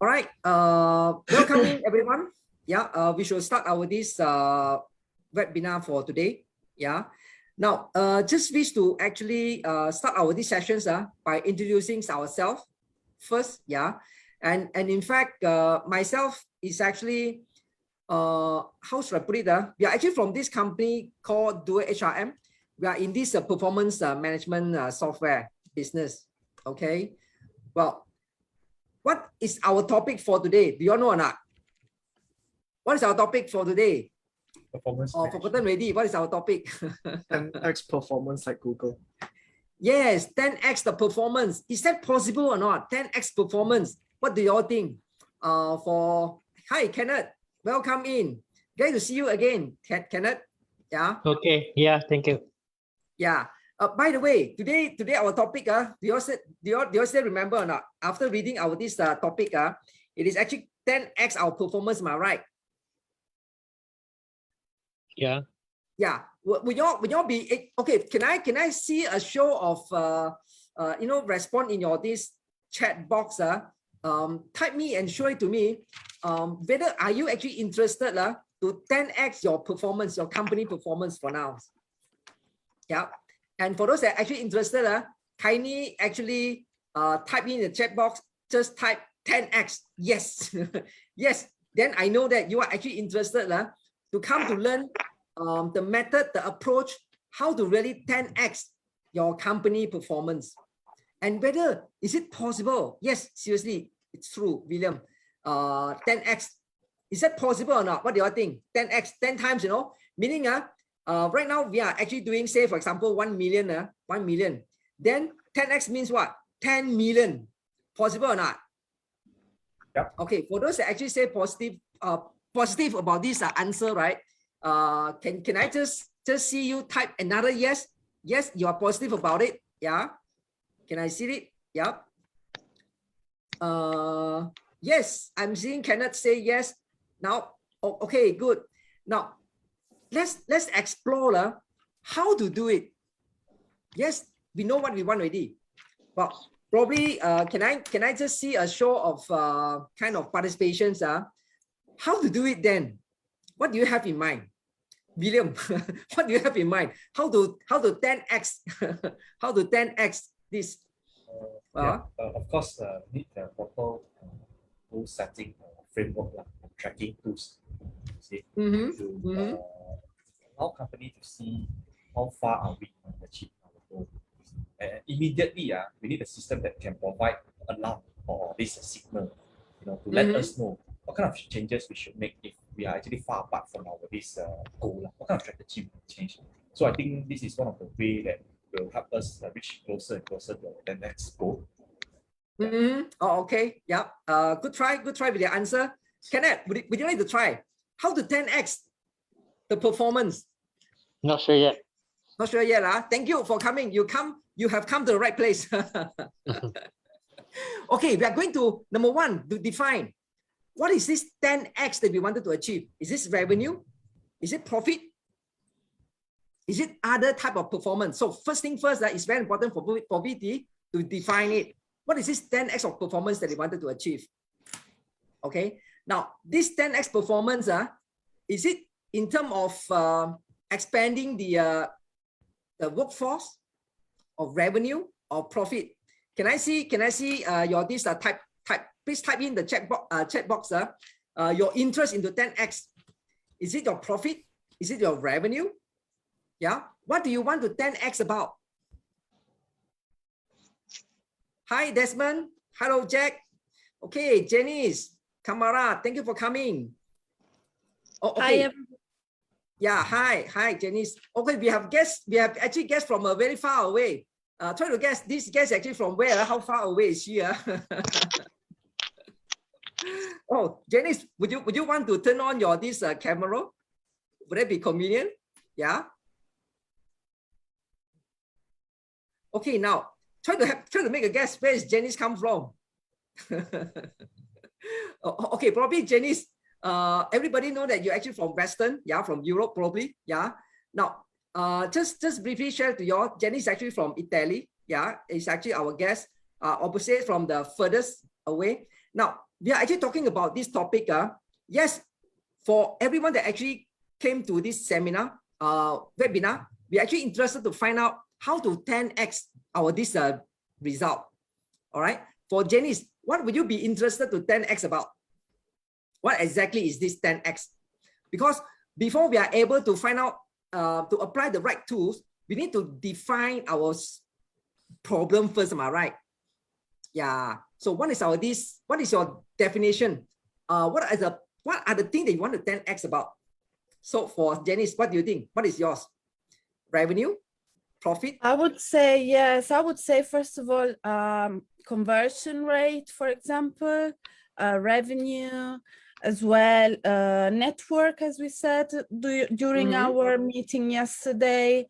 All right. Welcome everyone. Yeah. We should start our this webinar for today. Yeah. Now, just wish to actually start our these sessions by introducing ourselves first. Yeah. And in fact, myself is actually how should I put it? We are actually from this company called DoerHRM. We are in this performance management software business. Okay. Well, what is our topic for today? Do you all know or not? What is our topic for today? Performance. Oh, forgotten already. What is our topic? 10x performance like Google. Yes, 10x the performance. Is that possible or not? 10x performance. What do you all think? Hi, Kenneth. Welcome in. Great to see you again, Kenneth. Yeah. Okay. Yeah. Thank you. Yeah. By the way, today our topic, do you all still remember or not? After reading our this topic, it is actually 10x our performance, am I right? Yeah. Yeah. Would y'all be okay? Can I see a show of respond in your this chat box? Type me and show it to me. Whether are you actually interested to 10x your performance, your company performance for now? Yeah. And for those that are actually interested, kindly actually type in the chat box, just type 10x. Yes. Yes. Then I know that you are actually interested to come to learn the method, the approach, how to really 10x your company performance. And whether, is it possible? Yes, seriously, it's true, William. 10x, is that possible or not? What do you think? 10x, 10 times, meaning right now we are actually doing, say, for example, 1 million, 1 million. Then 10x means what? 10 million. Possible or not? Yep. Okay, for those that actually say positive about this answer, right? Can I just see you type another yes? Yes, you are positive about it. Yeah. Can I see it? Yep. Yes, I'm seeing Kenneth say yes. Now, okay, good. Now, let's explore how to do it. Yes, we know what we want already. But probably can I just see a show of kind of participations? How to do it then? What do you have in mind? William, what do you have in mind? How to 10x how to 10x this? Of course, need a proper goal setting framework, tracking tools. See, to allow company to see how far are we achieve our goal. And immediately, we need a system that can provide alarm or this signal, to let us know what kind of changes we should make if we are actually far apart from our this goal. What kind of strategy we change? So I think this is one of the way that will help us reach closer and closer to the next goal. Oh, okay. Yeah. Good try with the answer. Kenneth, would you like to try? How to 10x the performance? Not sure yet. Not sure yet. Thank you for coming. You have come to the right place. Okay, we are going to number one to define what is this 10x that we wanted to achieve. Is this revenue? Is it profit? Is it other type of performance? So first thing first, it's very important for VT to define it. What is this 10x of performance that we wanted to achieve? Okay. Now, this 10x performance, is it in terms of expanding the workforce, or revenue, or profit? Can I see your this type? Please type in the chat box. Your interest into 10x. Is it your profit? Is it your revenue? Yeah. What do you want to 10x about? Hi, Desmond. Hello, Jack. Okay, Janice, Kamara, thank you for coming. Oh, okay. Hi, yeah, hi, Janice. Okay, we have actually guests from very far away. Try to guess this guest actually from where? How far away is she? Oh, Janice, would you want to turn on your this camera? Would that be convenient? Yeah. Okay, now try to make a guess. Where is Janice come from? Okay, probably Janice. Everybody know that you're actually from Western, yeah, from Europe, probably, yeah. Now, just briefly share to you all. Janice is actually from Italy, yeah. It's actually our guest, opposite from the furthest away. Now, we are actually talking about this topic. Yes, for everyone that actually came to this seminar, webinar, we're actually interested to find out how to 10x our this result. All right. For Janice, what would you be interested to 10x about? What exactly is this 10x? Because before we are able to find out, to apply the right tools, we need to define our problem first, am I right? Yeah. So what is what is your definition? What are the things that you want to 10x about? So for Janice, what do you think? What is yours? Revenue? Profit? I would say, yes, I would say, first of all, conversion rate, for example, revenue, as well, network, as we said during our meeting yesterday,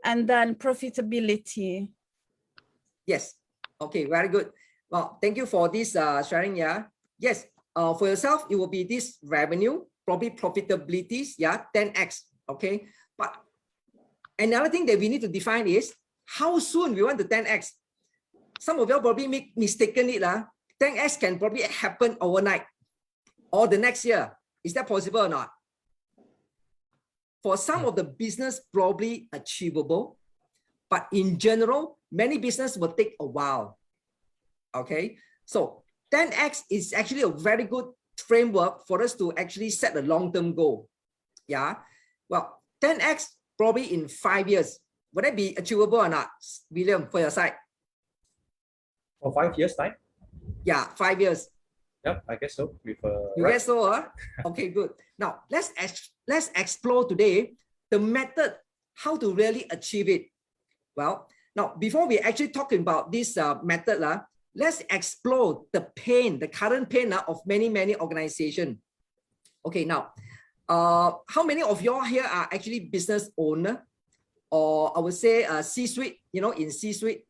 and then profitability. Yes. Okay, very good. Well, thank you for this sharing. Yeah. Yes. For yourself, it will be this revenue, probably profitabilities. Yeah, 10x. Okay. But another thing that we need to define is how soon we want to 10x. Some of you probably make mistaken it. 10x can probably happen overnight or the next year. Is that possible or not? For some of the business, probably achievable, but in general, many business will take a while. Okay, so 10x is actually a very good framework for us to actually set a long-term goal. Yeah, well, 10x probably in 5 years. Would that be achievable or not, William, for your side? For 5 years time? Yeah, 5 years. Yep, I guess so. With you guess so, huh? Okay, good. Now let's explore today the method how to really achieve it. Well, now before we actually talk about this method, let's explore the pain, the current pain of many organizations. Okay, now, how many of y'all here are actually business owner, or I would say C-suite? You know, in C-suite.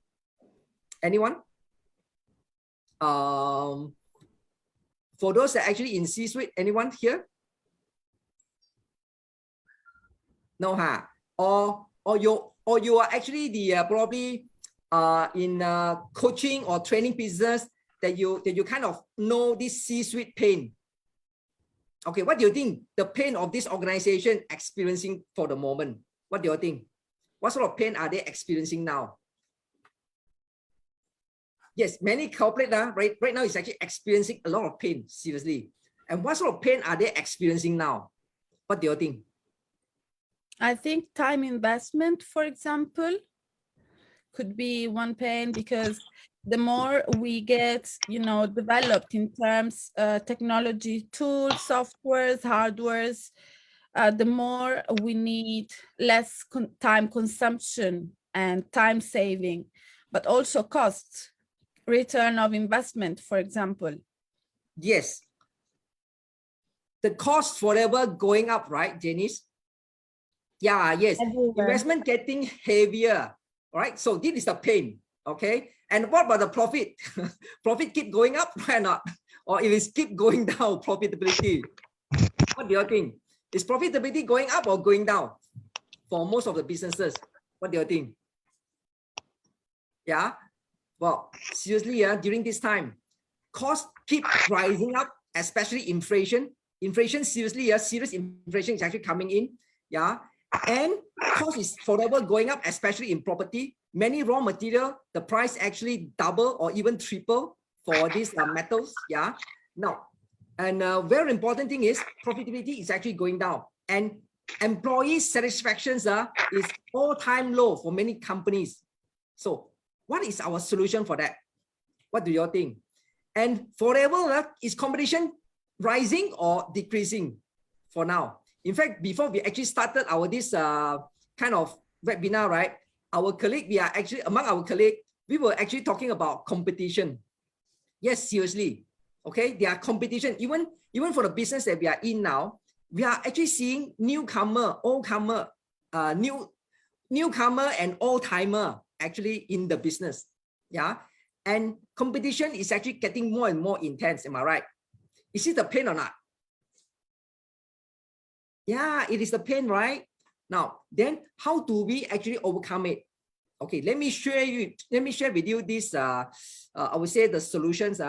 Anyone? For those that are actually in C-suite, anyone here? No, huh? Or you are actually the probably in coaching or training business that you kind of know this C-suite pain. Okay, what do you think the pain of this organization experiencing for the moment? What do you think? What sort of pain are they experiencing now? Yes, many corporate right now is actually experiencing a lot of pain, seriously. And what sort of pain are they experiencing now? What do you think? I think time investment, for example, could be one pain, because the more we get, developed in terms technology tools, softwares, hardwares, the more we need less time consumption and time saving, but also costs. Return of investment, for example. Yes. The cost forever going up, right, Janice? Yeah, yes. Everywhere. Investment getting heavier, right? So this is the pain, okay? And what about the profit? Profit keep going up, right or not? Or it is keep going down, profitability? What do you think? Is profitability going up or going down for most of the businesses? What do you think? Yeah. Well, seriously, during this time, costs keep rising up, especially inflation. Inflation, seriously, serious inflation is actually coming in. Yeah. And cost is forever going up, especially in property. Many raw material, the price actually double or even triple for these metals. Yeah. Now, and very important thing is profitability is actually going down. And employee satisfaction is all-time low for many companies. So what is our solution for that? What do you think? And forever, is competition rising or decreasing for now? In fact, before we actually started our this kind of webinar, right? Our colleague, we are actually among our colleague, we were actually talking about competition. Yes, seriously. Okay, there are competition even for the business that we are in now. We are actually seeing newcomer, oldcomer, newcomer and old-timer actually in the business. Yeah. And competition is actually getting more and more intense. Am I right? Is it the pain or not? Yeah, it is the pain, right? Now, then how do we actually overcome it? Okay, let me share with you this I would say the solutions.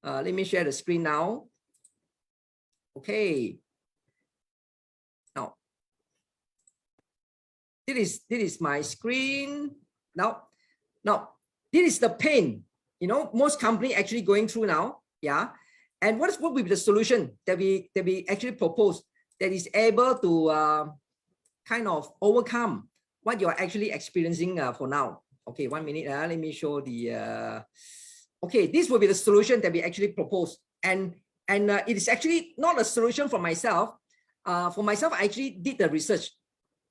Let me share the screen now. Okay. Now, this is my screen. Now, this is the pain, you know, most company actually going through now. Yeah. And what will be the solution that we actually propose that is able to kind of overcome what you're actually experiencing for now? Okay, 1 minute. Let me show the. Okay, this will be the solution that we actually propose, and it is actually not a solution for myself. For myself, I actually did the research.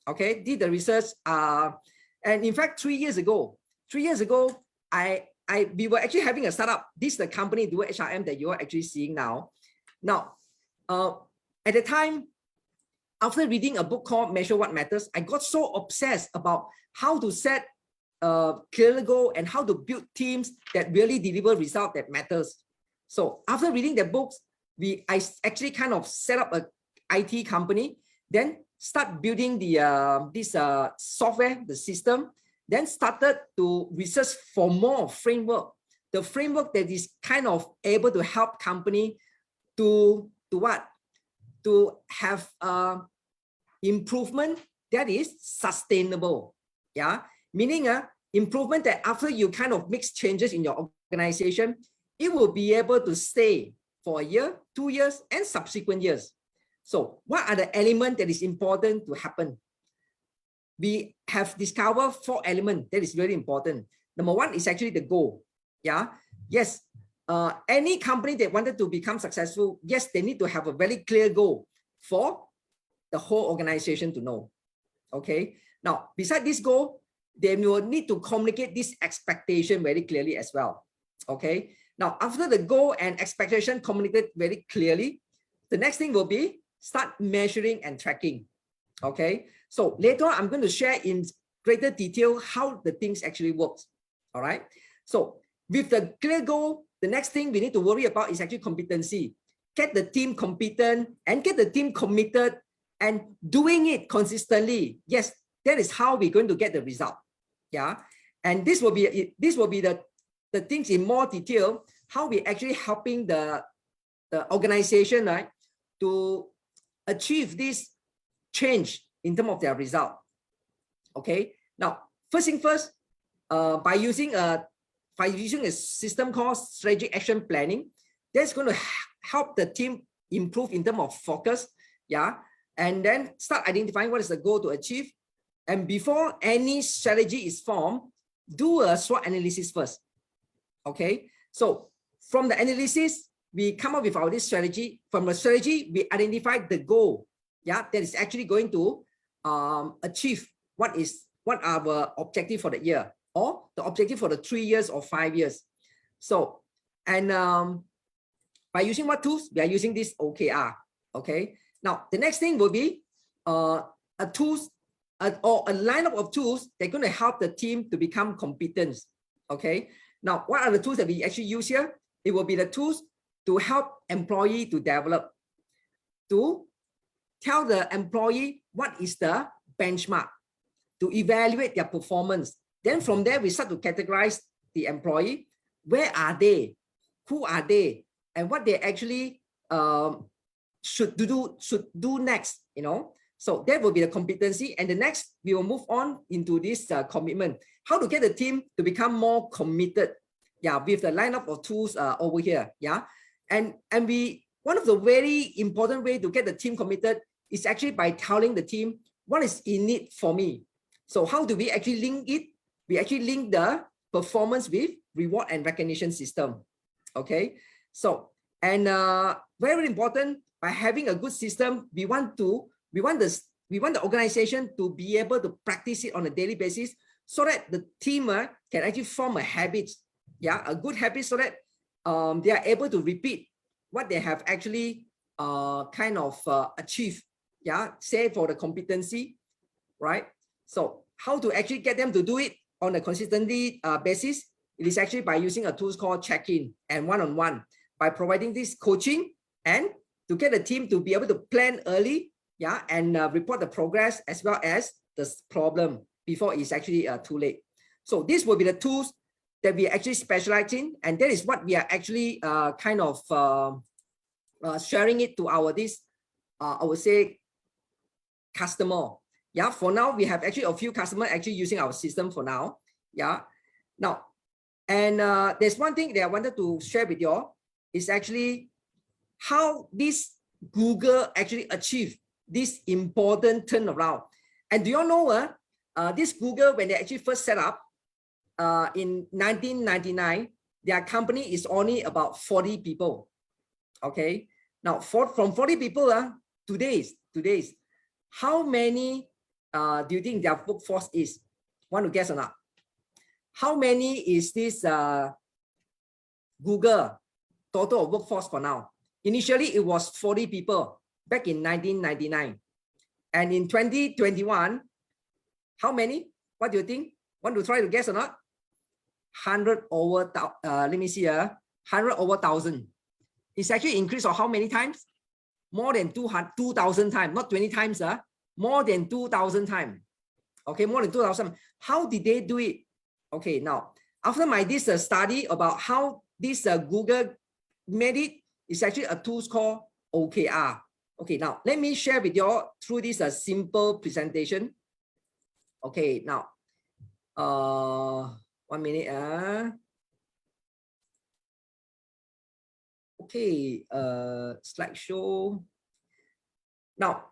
Okay, did the research. And in fact, 3 years ago, we were actually having a startup. This is the company DoerHRM that you are actually seeing now. Now, at the time, after reading a book called Measure What Matters, I got so obsessed about how to set clear goal and how to build teams that really deliver results that matters. So after reading the books, I actually kind of set up a IT company, then start building the this software, the system, then started to research for more framework, the framework that is kind of able to help company to what? To have improvement that is sustainable. Yeah, meaning improvement that after you kind of make changes in your organization, it will be able to stay for a year, 2 years, and subsequent years. So what are the elements that is important to happen? We have discovered 4 elements that is very important. Number 1 is actually the goal. Yeah, yes. Any company that wanted to become successful, yes, they need to have a very clear goal for the whole organization to know. Okay. Now, beside this goal, they will need to communicate this expectation very clearly as well. Okay. Now, after the goal and expectation communicated very clearly, the next thing will be start measuring and tracking. Okay. So later on, I'm going to share in greater detail how the things actually works. All right. So with the clear goal, the next thing we need to worry about is actually competency. Get the team competent and get the team committed and doing it consistently. Yes, that is how we're going to get the result. Yeah. And this will be the things in more detail, how we actually helping the organization, right, to achieve this change in terms of their result. Okay. Now, first thing first, by using a system called strategic action planning, that's going to help the team improve in terms of focus. Yeah. And then start identifying what is the goal to achieve. And before any strategy is formed, do a SWOT analysis first. Okay. So from the analysis, we come up with this strategy. From the strategy, we identify the goal. Yeah, that is actually going to achieve what our objective for the year or the objective for the 3 years or 5 years. So, and by using what tools? We are using this OKR. Okay. Now, the next thing will be a lineup of tools that are going to help the team to become competent. Okay. Now, what are the tools that we actually use here? It will be the tools to help employee to develop, to tell the employee what is the benchmark, to evaluate their performance. Then from there, we start to categorize the employee. Where are they? Who are they? And what they actually should do next, you know? So that will be the competency. And the next, we will move on into this commitment. How to get the team to become more committed. Yeah, with the lineup of tools over here. Yeah. And one of the very important way to get the team committed is actually by telling the team what is in it for me. So how do we actually link it? We actually link the performance with reward and recognition system. Okay. So, and very important, by having a good system, we want the organization to be able to practice it on a daily basis so that the team can actually form a habit. Yeah, a good habit so that they are able to repeat what they have actually kind of achieved. Yeah, say for the competency, right? So how to actually get them to do it on a consistently basis? It is actually by using a tools called check-in and one-on-one, by providing this coaching and to get the team to be able to plan early, yeah, and report the progress as well as the problem before it's actually too late. So this will be the tools that we actually specialize in, and that is what we are actually kind of sharing it to our I would say customer. Yeah, for now we have actually a few customers actually using our system for now. Yeah, now, and there's one thing that I wanted to share with you all is actually how this Google actually achieved this important turnaround. And do you all know this Google, when they actually first set up in 1999, their company is only about 40 people. Okay, now from 40 people today's how many do you think their workforce is? Want to guess or not? How many is this Google total workforce for now? Initially, it was 40 people back in 1999. And in 2021, how many? What do you think? Want to try to guess or not? 100 over, let me see, 100 over 1,000. It's actually increased of how many times? More than 2,000 times, not 20 times, more than 2,000 times. Okay, more than 2,000. How did they do it? Okay, now, after this study about how this Google made it, it's actually a tool called OKR. Okay, now, let me share with you all through this simple presentation. Okay, now, 1 minute. Okay, slideshow. Now,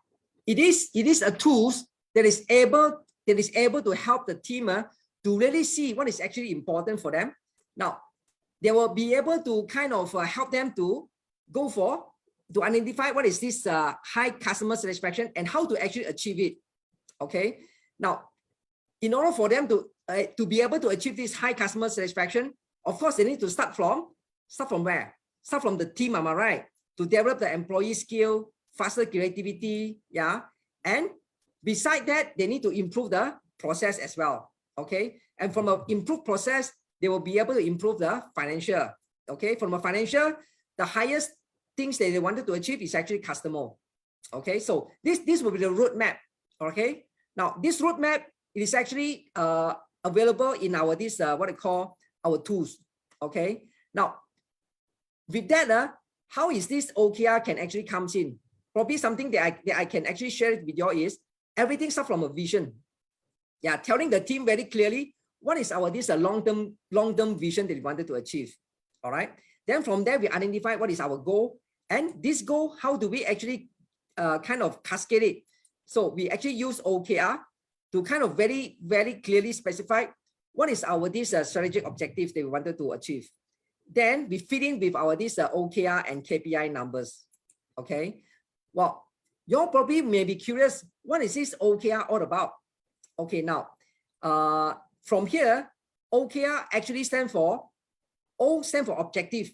it is a tool that is able to help the team to really see what is actually important for them. Now, they will be able to kind of help them to identify what is this high customer satisfaction and how to actually achieve it. Okay. Now, in order for them to be able to achieve this high customer satisfaction, of course, they need to start from where? Start from the team, am I right? To develop the employee skill, faster creativity, yeah. And beside that, they need to improve the process as well. Okay. And from an improved process, they will be able to improve the financial. Okay. From a financial, the highest things that they wanted to achieve is actually customer. Okay. So this will be the roadmap. Okay. Now this roadmap, it is actually available in our what I call our tools. Okay. Now with that, how is this OKR can actually comes in? Probably something that I can actually share it with you all is everything starts from a vision. Yeah, telling the team very clearly what is our long-term vision that we wanted to achieve. All right. Then from there, we identify what is our goal, and this goal, how do we actually kind of cascade it? So we actually use OKR to kind of very, very clearly specify what is our strategic objectives that we wanted to achieve. Then we fit in with our OKR and KPI numbers. Okay. Well, you all probably may be curious, what is this OKR all about? Okay, now from here, OKR actually stands for O stand for objective,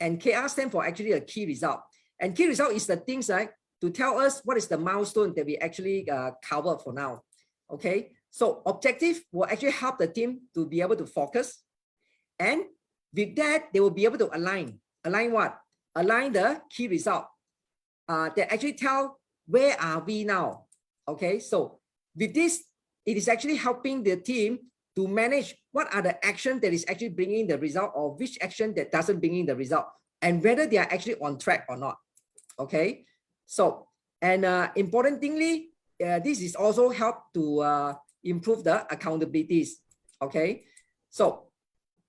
and KR stand for actually a key result. And key result is the things like to tell us what is the milestone that we actually cover for now. Okay, so objective will actually help the team to be able to focus, and with that they will be able to align what? Align the key result that actually tell where are we now. Okay, so with this, it is actually helping the team to manage what are the action that is actually bringing the result, or which action that doesn't bring in the result, and whether they are actually on track or not. Okay, so and important thingly, this is also help to improve the accountabilities. Okay, so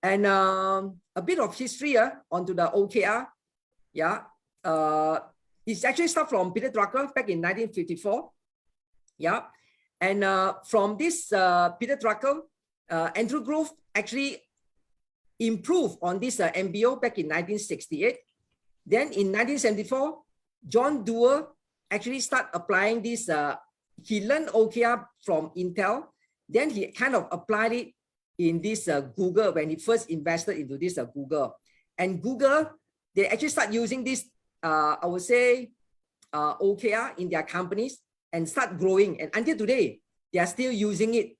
and a bit of history onto the OKR. Yeah, it's actually start from Peter Drucker back in 1954. Yeah, and from this Peter Drucker, Andrew Grove actually improved on this MBO back in 1968. Then in 1974, John Doerr actually start applying this. He learned OKR from Intel. Then he kind of applied it in this Google when he first invested into this Google. And Google, they actually start using this, I would say, OKR in their companies and start growing. And until today, they are still using it.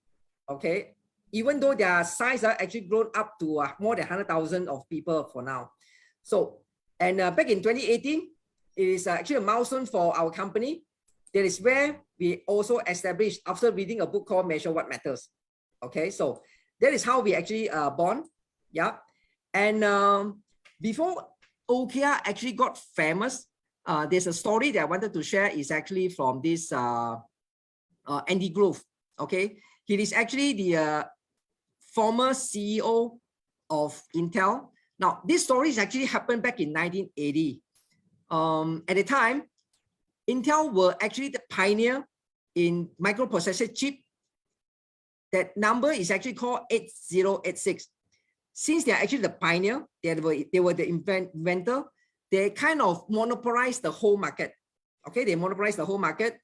Okay, even though their size are actually grown up to more than 100,000 of people for now. So, and back in 2018, it is actually a milestone for our company. That is where we also established after reading a book called Measure What Matters. Okay, so that is how we actually born. Yeah. And before OKR actually got famous, there's a story that I wanted to share is actually from this Andy Grove. Okay. He is actually the former CEO of Intel. Now, this story is actually happened back in 1980. At the time, Intel were actually the pioneer in microprocessor chip. That number is actually called 8086. Since they are actually the pioneer, they were the inventor, they kind of monopolized the whole market. Okay, they monopolized the whole market,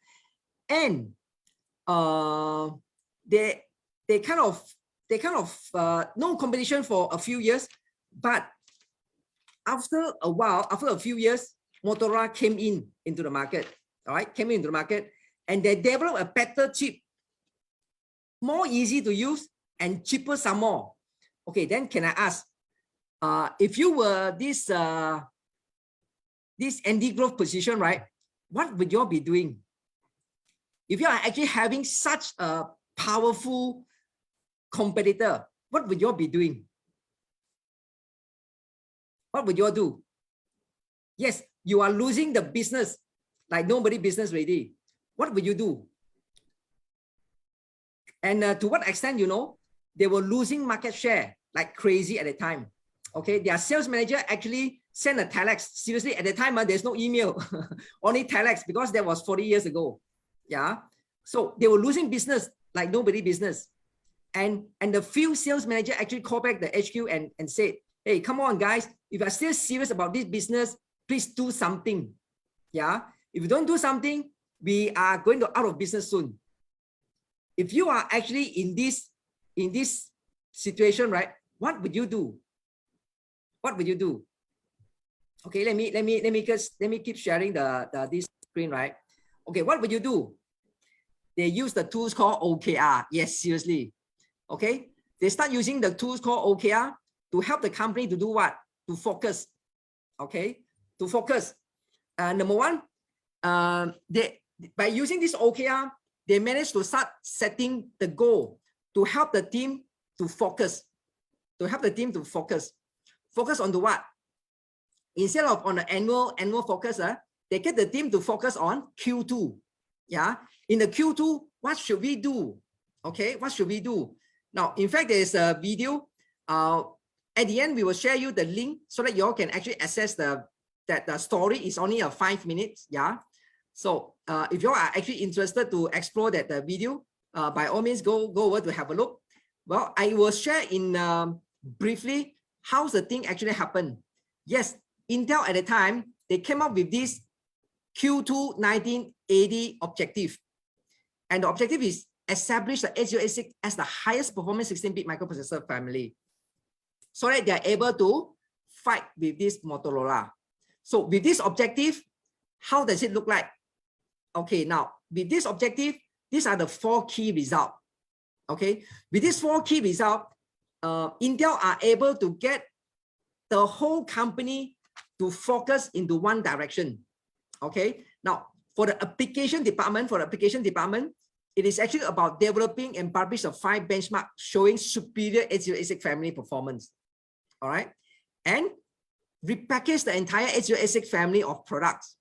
and they kind of no competition for a few years, but after a while, after a few years, Motorola came into the market. All right, came into the market, and they developed a better chip, more easy to use and cheaper some more. Okay, then can I ask, if you were this Andy Grove position, right? What would you all be doing? If you are actually having such a powerful competitor, what would you all be doing? What would you all do? Yes, you are losing the business, like nobody business ready. What would you do? And to what extent, you know, they were losing market share like crazy at the time. Okay, their sales manager actually sent a telex. Seriously, at the time, there's no email, only telex, because that was 40 years ago. Yeah, so they were losing business like nobody business. And the field sales manager actually called back the HQ and said, hey, come on, guys, if you're still serious about this business, please do something. Yeah, if you don't do something, we are going to out of business soon. If you are actually in this situation, right, what would you do? What would you do? Okay, let me keep sharing this screen, right? Okay, what would you do? They use the tools called OKR. Yes, seriously. Okay, they start using the tools called OKR to help the company to do what? To focus. Okay, to focus. Number one, by using this OKR, they managed to start setting the goal to help the team to focus. To help the team to focus. Focus on the what? Instead of on the annual focus, they get the team to focus on Q2. Yeah, in the Q2, what should we do? Okay, what should we do? Now, in fact, there's a video. At the end, we will share you the link so that you all can actually access that the story is only 5 minutes. Yeah. So if you are actually interested to explore that video, by all means, go over to have a look. Well, I will share in briefly how's the thing actually happened. Yes, Intel at the time, they came up with this Q2 1980 objective. And the objective is establish the 8086 as the highest performance 16-bit microprocessor family, so that they are able to fight with this Motorola. So with this objective, how does it look like? Okay, now with this objective, these are the 4 key results. Okay, with these 4 key results, Intel are able to get the whole company to focus into one direction. Okay, now for the application department, it is actually about developing and publish a 5 benchmark showing superior 8086 family performance. All right, and repackage the entire 8086 family of products.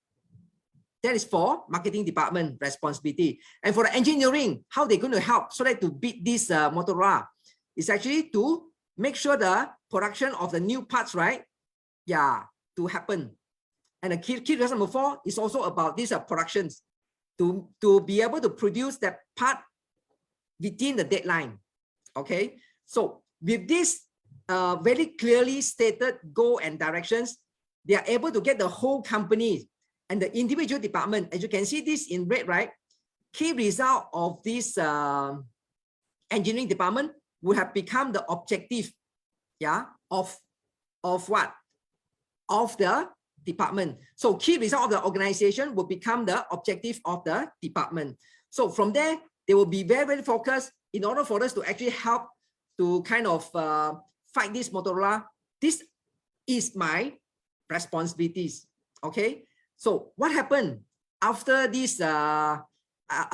That is for marketing department responsibility. And for the engineering, how they're going to help so that to beat this Motorola is actually to make sure the production of the new parts, right? Yeah, to happen. And the key result number 4 is also about these productions to be able to produce that part within the deadline. Okay, so with this very clearly stated goal and directions, they are able to get the whole company and the individual department. As you can see this in red, right? Key result of this engineering department would have become the objective, yeah, of what? Of the department. So key result of the organization will become the objective of the department. So from there, they will be very, very focused in order for us to actually help to kind of fight this Motorola. This is my responsibilities. Okay. So what happened after this a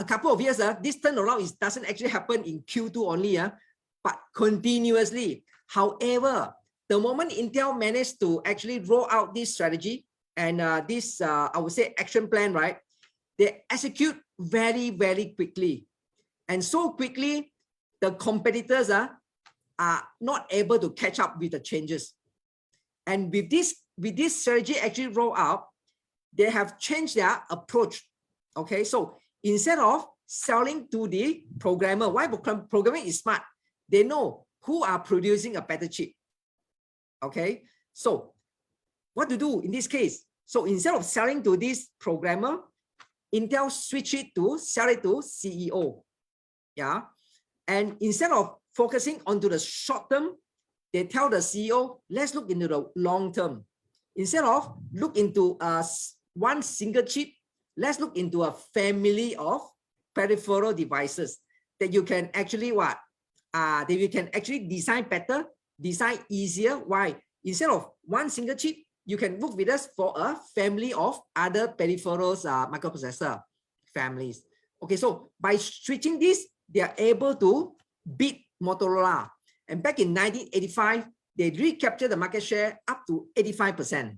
couple of years? This turnaround doesn't actually happen in Q2 only, but continuously. However, the moment Intel managed to actually roll out this strategy and this, I would say, action plan, right? They execute very, very quickly. And so quickly, the competitors are not able to catch up with the changes. And with this strategy actually roll out, they have changed their approach. Okay, so instead of selling to the programmer, why programmer is smart? They know who are producing a better chip. Okay, so what to do in this case? So instead of selling to this programmer, Intel switch it to sell it to CEO. Yeah, and instead of focusing onto the short term, they tell the CEO, let's look into the long term. Instead of look into one single chip, let's look into a family of peripheral devices that you can actually that you can actually design better, design easier. Why? Instead of one single chip, you can work with us for a family of other peripherals, microprocessor families. Okay, so by switching this, they are able to beat Motorola. And back in 1985, they recaptured the market share up to 85%.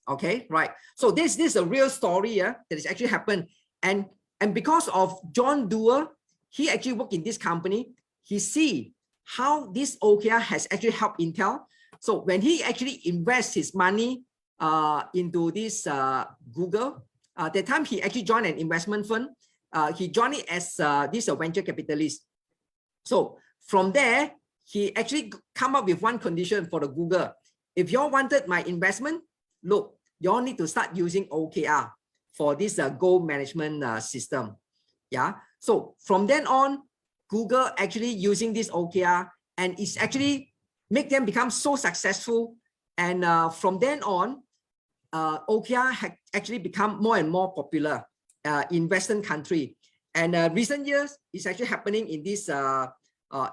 Okay, right. So this is a real story that has actually happened. And because of John Doerr, he actually worked in this company. He see how this OKR has actually helped Intel. So when he actually invests his money into this Google, at that time he actually joined an investment fund. He joined it as this venture capitalist. So from there, he actually come up with one condition for the Google. If you all wanted my investment, look, you all need to start using OKR for this goal management system. Yeah. So from then on, Google actually using this OKR, and it's actually make them become so successful. And from then on, OKR had actually become more and more popular in Western country. And recent years, it's actually happening in this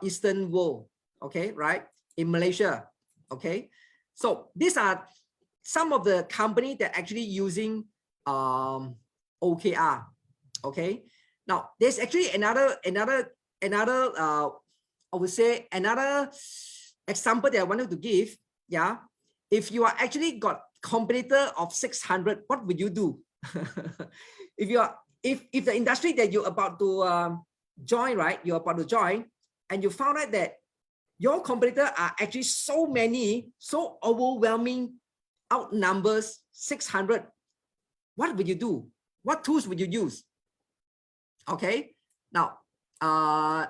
Eastern world. Okay, right? In Malaysia. Okay. So these are some of the companies that actually using OKR. Okay. Now there's actually another I would say another example that I wanted to give. Yeah. If you are actually got competitor of 600, what would you do? If you are if the industry that you're about to join, right? You're about to join, and you found out that your competitor are actually so many, so overwhelming, outnumbers 600. What would you do? What tools would you use? Okay. Now,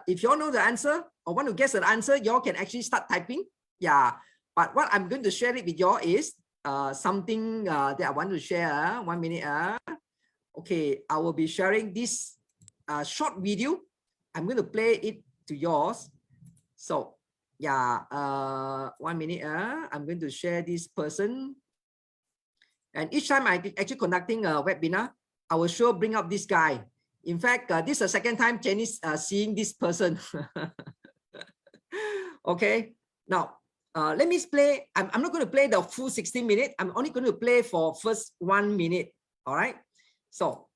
if you all know the answer or want to guess the answer, you all can actually start typing. Yeah. But what I'm going to share it with you all is something that I want to share. 1 minute. Okay, I will be sharing this short video. I'm going to play it to yours. So yeah, 1 minute. I'm going to share this person. And each time I actually conducting a webinar, I will sure bring up this guy. In fact, this is the second time Jenny's seeing this person. Okay, now let me play. I'm not going to play the full 16 minutes. I'm only going to play for first 1 minute. All right. So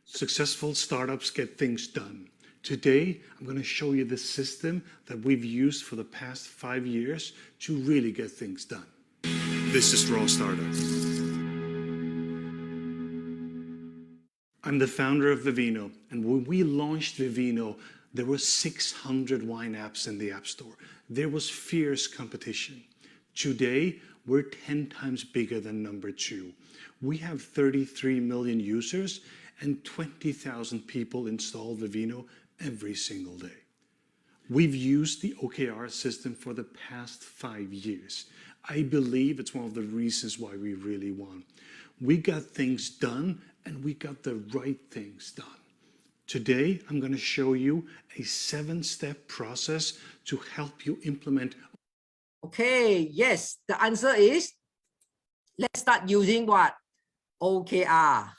successful startups get things done. Today, I'm going to show you the system that we've used for the past 5 years to really get things done. This is Raw Startup. I'm the founder of Vivino, and when we launched Vivino, there were 600 wine apps in the App Store. There was fierce competition. Today, we're 10 times bigger than number 2. We have 33 million users and 20,000 people install Vivino every single day. We've used the OKR system for the past 5 years. I believe it's one of the reasons why we really won. We got things done, and we got the right things done. Today, I'm going to show you a 7-step process to help you implement. Okay, yes, the answer is, let's start using what? OKR.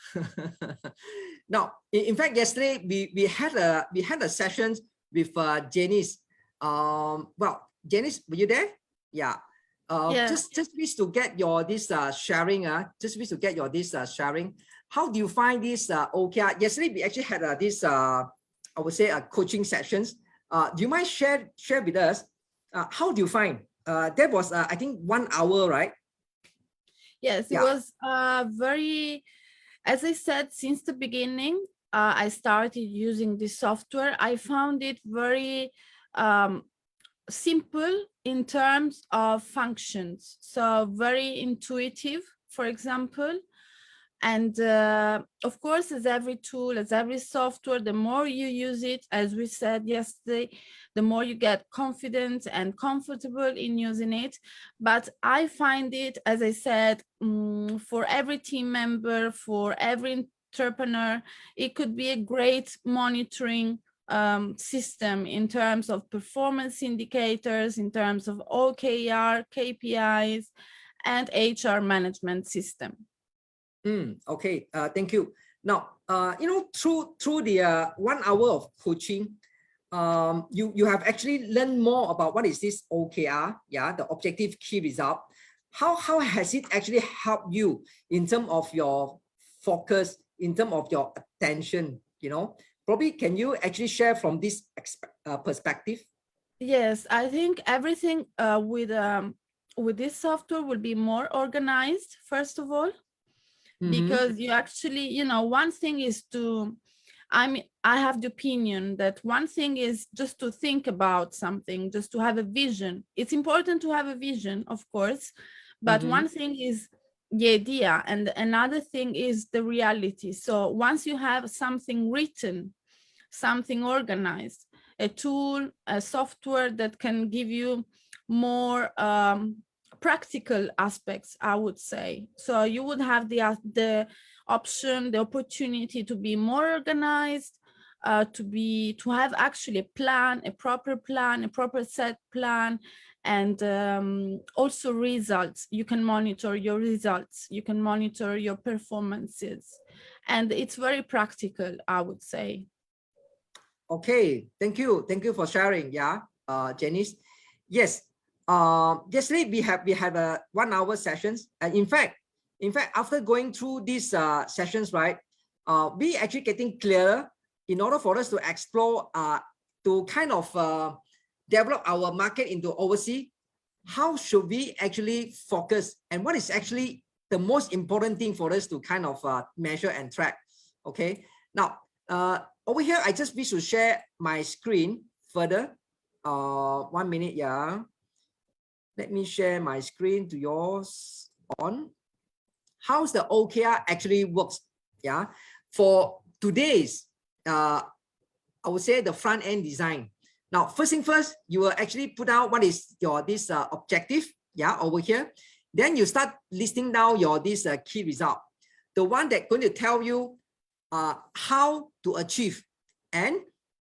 Now, in fact, yesterday we had a session with Janice. Well, Janice, were you there? Yeah. Yeah. Just wish to get your sharing. Just wish to get your sharing. How do you find this OKR? Yesterday we actually had this I would say coaching sessions. Do you mind share with us? How do you find that was I think 1 hour, right? Yes, it Yeah. was very, as I said, since the beginning, I started using this software. I found it very simple in terms of functions. So very intuitive, for example. And of course, as every tool, as every software, the more you use it, as we said yesterday, the more you get confident and comfortable in using it. But I find it, as I said, for every team member, for every entrepreneur, it could be a great monitoring system in terms of performance indicators, in terms of OKR, KPIs, and HR management system. Okay, thank you. Now, through the 1 hour of coaching, you have actually learned more about what is this OKR, yeah, the objective key result. How has it actually helped you in terms of your focus, in terms of your attention? Probably can you actually share from this perspective? Yes, I think everything with this software will be more organized, first of all. Because you actually, one thing is I have the opinion that one thing is just to think about something, just to have a vision. It's important to have a vision, of course, but one thing is the idea and another thing is the reality. So once you have something written, something organized, a tool, a software that can give you more practical aspects, I would say. So you would have the option, the opportunity to be more organized, to have actually a plan, a proper set plan, and also results. You can monitor your results, you can monitor your performances, and it's very practical, I would say. Okay, thank you for sharing. Yeah, Janice. Yes. Yesterday we had a 1 hour sessions, and in fact after going through these sessions, right, we actually getting clearer in order for us to explore, to kind of develop our market into overseas. How should we actually focus, and what is actually the most important thing for us to kind of measure and track? Okay, now over here I just wish to share my screen further. 1 minute, yeah. Let me share my screen to yours on. How's the OKR actually works? Yeah, for today's, I would say the front end design. Now, first thing first, you will actually put out what is your objective. Yeah, over here. Then you start listing down your key result, the one that going to tell you how to achieve. And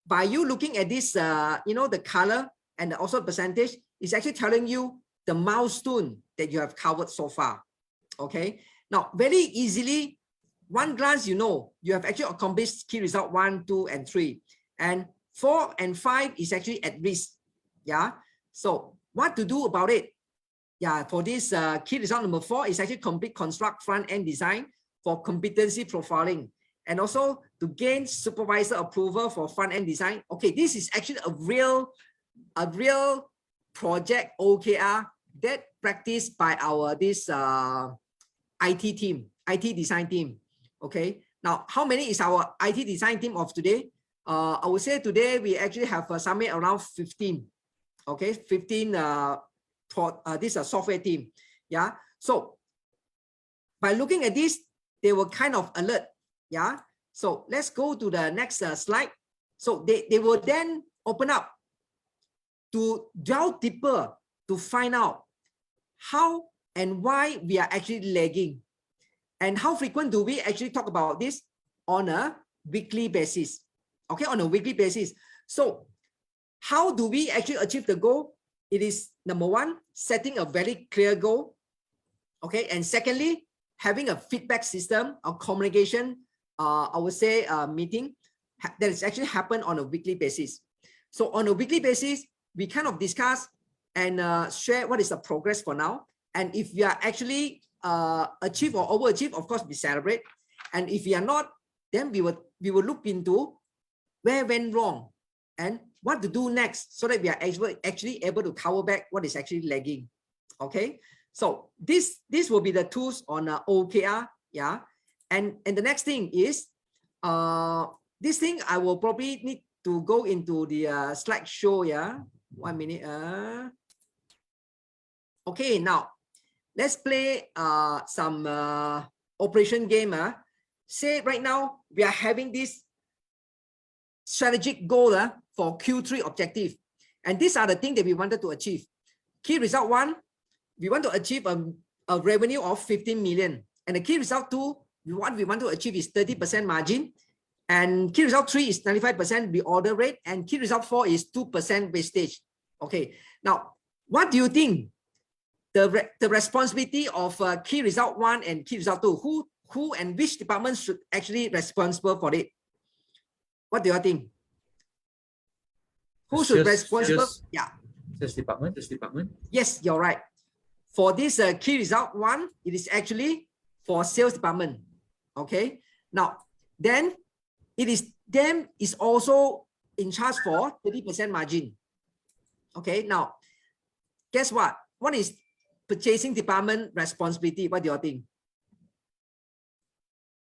by you looking at this, the color and also percentage, is actually telling you the milestone that you have covered so far. Okay. Now, very easily, one glance, you have actually accomplished key result 1, 2, and 3, and 4 and 5 is actually at risk. Yeah. So what to do about it? Yeah. For this key result number 4 is actually complete construct front end design for competency profiling, and also to gain supervisor approval for front end design. Okay. This is actually a real project OKR that practiced by our IT design team. Okay, now how many is our IT design team of today? I would say today we actually have somewhere around 15. Okay, 15 this software team. Yeah, so by looking at this, they were kind of alert. Yeah, so let's go to the next slide. So they will then open up to delve deeper to find out how and why we are actually lagging, and how frequent do we actually talk about this on a weekly basis. Okay, on a weekly basis. So how do we actually achieve the goal? It is number 1, setting a very clear goal. Okay, and secondly, having a feedback system or communication, I would say meeting that is actually happen on a weekly basis. So on a weekly basis, we kind of discuss and share what is the progress for now. And if we are actually achieve or overachieve, of course we celebrate. And if we are not, then we will look into where went wrong and what to do next so that we are actually able to cover back what is actually lagging. Okay, so this will be the tools on OKR. Yeah, and the next thing is this thing I will probably need to go into the slideshow. Yeah, 1 minute. Okay, now let's play some operation game. Say right now we are having this strategic goal for Q3 objective, and these are the things that we wanted to achieve. Key result 1, we want to achieve a revenue of 15 million, and the key result 2, what we want to achieve is 30% margin, and key result 3 is 95% reorder rate, and key result 4 is 2% wastage. Okay, now what do you think the responsibility of key result 1 and key result 2, who and which department should actually responsible for it? What do you think? Who should responsible? Yeah. Sales department. Yes, you're right. For this key result 1, it is actually for sales department. Okay. Now, then it is them is also in charge for 30% margin. Okay. Now, guess what? What is purchasing department responsibility? What do you think?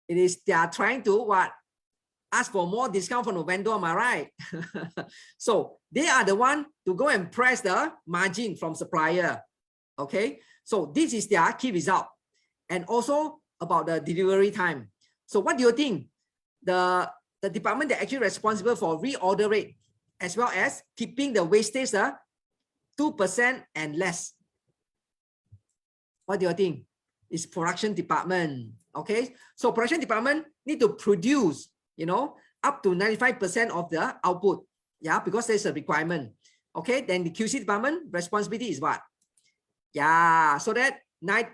It is they are trying to what? Ask for more discount from the vendor, am I right? So they are the one to go and press the margin from supplier. Okay, so this is their key result, and also about the delivery time. So what do you think? The department that actually responsible for reorder rate as well as keeping the wastage 2% and less. What do you think? It's production department. Okay, so production department need to produce, you know, up to 95% of the output. Yeah, because there's a requirement. Okay, then the QC department responsibility is what? Yeah, so that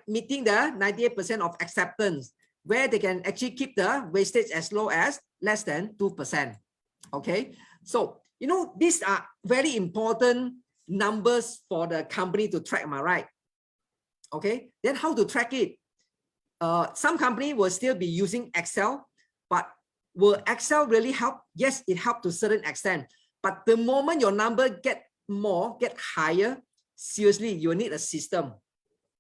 meeting the 98% of acceptance, where they can actually keep the wastage as low as less than 2%. Okay, so you know these are very important numbers for the company to track. Am I right? Okay, then how to track it? Some company will still be using Excel, but will Excel really help? Yes, it helps to a certain extent. But the moment your number get higher, seriously, you need a system.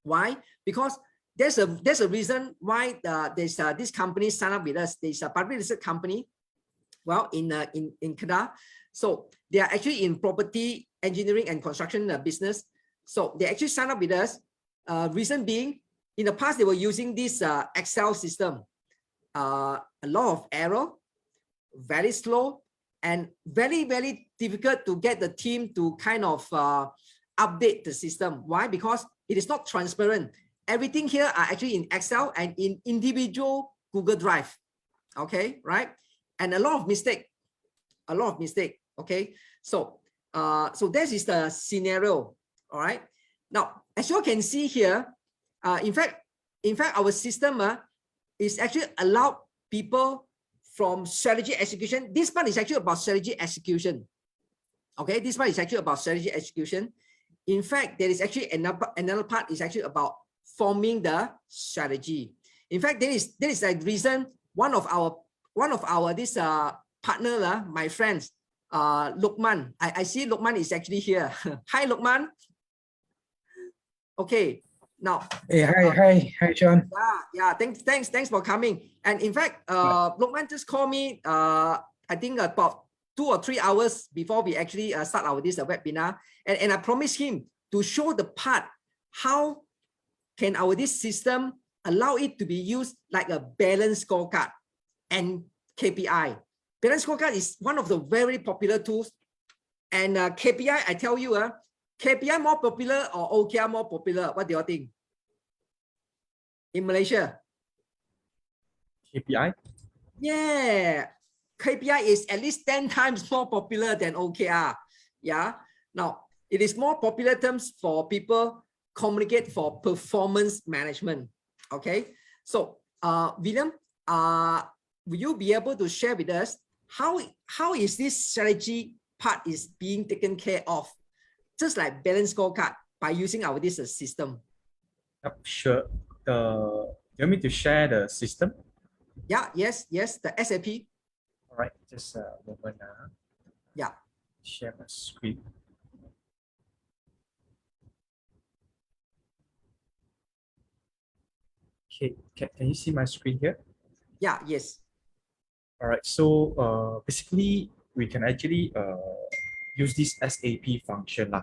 Why? Because there's a reason why there's this company sign up with us. There's a public listed company, well, in Kedah. So they are actually in property engineering and construction business. So they actually sign up with us. Reason being, in the past they were using this Excel system. A lot of error, very slow, and very, very difficult to get the team to kind of update the system. Why? Because it is not transparent. Everything here are actually in Excel and in individual Google Drive. Okay, right? And a lot of mistake. Okay, so this is the scenario. All right. Now, as you can see here, in fact, our system is actually allowed people from strategy execution. This part is actually about strategy execution. Okay, this part is actually about strategy execution. In fact, there is actually another part is actually about forming the strategy. In fact, there is a reason one of our this partner, my friends, Lukman. I see Lukman is actually here. Hi, Lukman. Okay. Now, hey, hi, Sean. Yeah. Thanks for coming. And in fact, Lukman just called me. I think about 2 or 3 hours before we actually start our this webinar, and I promised him to show the part how can our this system allow it to be used like a balanced scorecard and KPI. Balanced scorecard is one of the very popular tools, and KPI, I tell you, KPI more popular or OKR more popular? What do you think? In Malaysia? KPI? Yeah. KPI is at least 10 times more popular than OKR. Yeah. Now, it is more popular terms for people communicate for performance management. Okay. So, William, will you be able to share with us how is this strategy part is being taken care of? Just like balance scorecard by using our this system. Yep, sure. You want me to share the system? Yeah, yes, the SAP. All right, just a moment. Yeah. share my screen. Okay, can you see my screen here? Yeah, yes. All right, so basically we can actually use this SAP function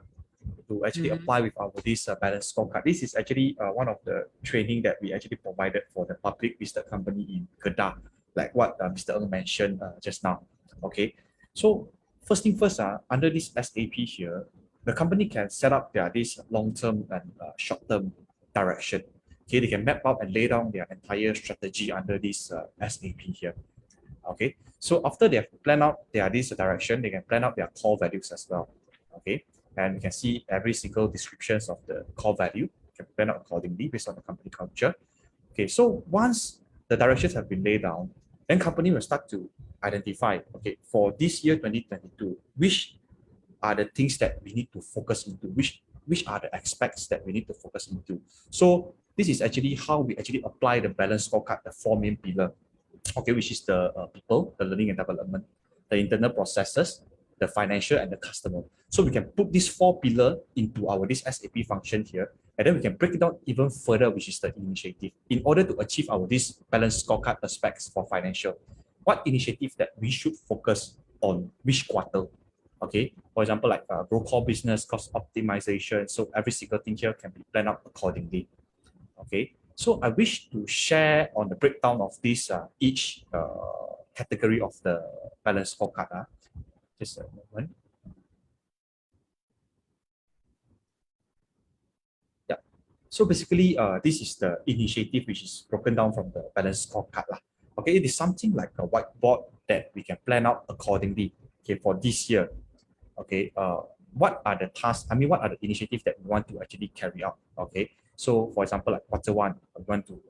to actually apply with our this balance scorecard. This is actually one of the training that we actually provided for the public listed company in Kedah, like what Mr. Ng mentioned just now. Okay, so first thing first, under this SAP here, the company can set up their this long-term and short-term direction. Okay, they can map out and lay down their entire strategy under this SAP here. Okay, so after they have planned out their this direction, they can plan out their core values as well. Okay, and you can see every single descriptions of the core value. You can plan out accordingly based on the company culture. Okay, so once the directions have been laid down, then company will start to identify, okay, for this year 2022, which are the things that we need to focus into, which are the aspects that we need to focus into. So this is actually how we actually apply the balance scorecard, the 4 main pillar, okay, which is the people, the learning and development, the internal processes, the financial, and the customer. So we can put these 4 pillars into our this SAP function here, and then we can break it down even further, which is the initiative, in order to achieve our this balance scorecard aspects for financial. What initiative that we should focus on which quarter? Okay, for example, like grow core business, cost optimization. So every single thing here can be planned out accordingly. Okay, so I wish to share on the breakdown of this each category of the balance scorecard. Just a moment. Yeah. So basically, this is the initiative which is broken down from the balance scorecard. Okay, it is something like a whiteboard that we can plan out accordingly. Okay, for this year. Okay, what are the tasks? I mean, what are the initiatives that we want to actually carry out? Okay, so for example, like Q1, we want to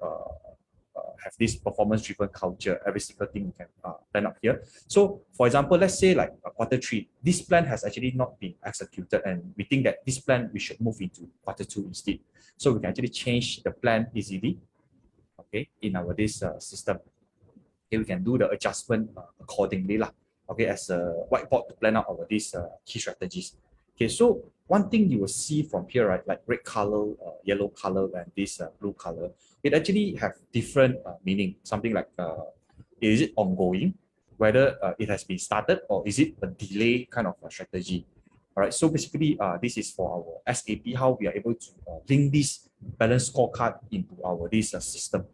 have this performance-driven culture. Every single thing we can plan up here. So, for example, let's say like Q3, this plan has actually not been executed, and we think that this plan we should move into Q2 instead. So we can actually change the plan easily. Okay, in our this system. Okay, we can do the adjustment accordingly lah. Okay, as a whiteboard to plan out our these key strategies. Okay, so one thing you will see from here, right, like red color, yellow color, and this blue color, it actually have different meaning. Something like, is it ongoing, whether it has been started, or is it a delay kind of a strategy? All right, so basically, this is for our SAP, how we are able to link this balance scorecard into our this system.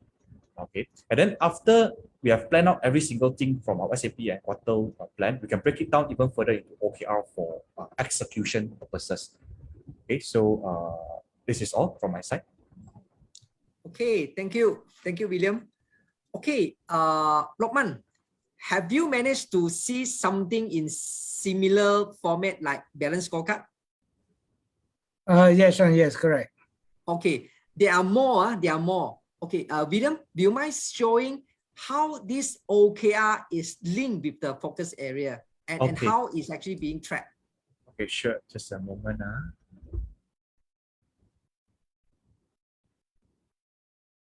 Okay, and then after we have planned out every single thing from our SAP and quarter plan, we can break it down even further into OKR for execution purposes. Okay, so this is all from my side. Okay, thank you, William. Okay, Lokman, have you managed to see something in similar format like balance scorecard? Yes, Sean, yes, correct. Okay, there are more. Okay, William, do you mind showing how this OKR is linked with the focus area and how it's actually being tracked? Okay, sure. Just a moment.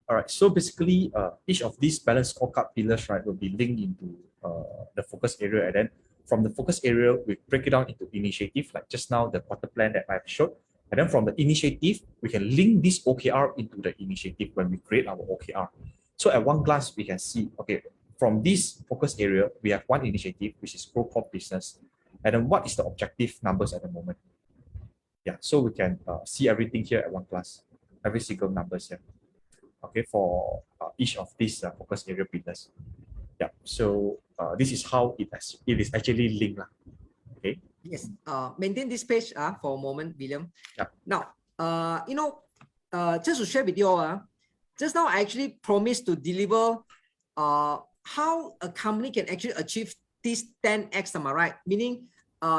All right, so basically, each of these balance scorecard pillars, right, will be linked into the focus area, and then from the focus area, we break it down into initiative, like just now the quarter plan that I've showed. And then from the initiative, we can link this OKR into the initiative when we create our OKR. So at one glance, we can see, okay, from this focus area, we have one initiative, which is grow core business. And then what is the objective numbers at the moment? Yeah, so we can see everything here at one glance, every single numbers here. Okay, for each of these focus area pillars. Yeah, so this is how it is actually linked. Okay. Yes, maintain this page for a moment, William. Yep. Now, just to share with you all, just now I actually promised to deliver how a company can actually achieve this 10x, am I right? Meaning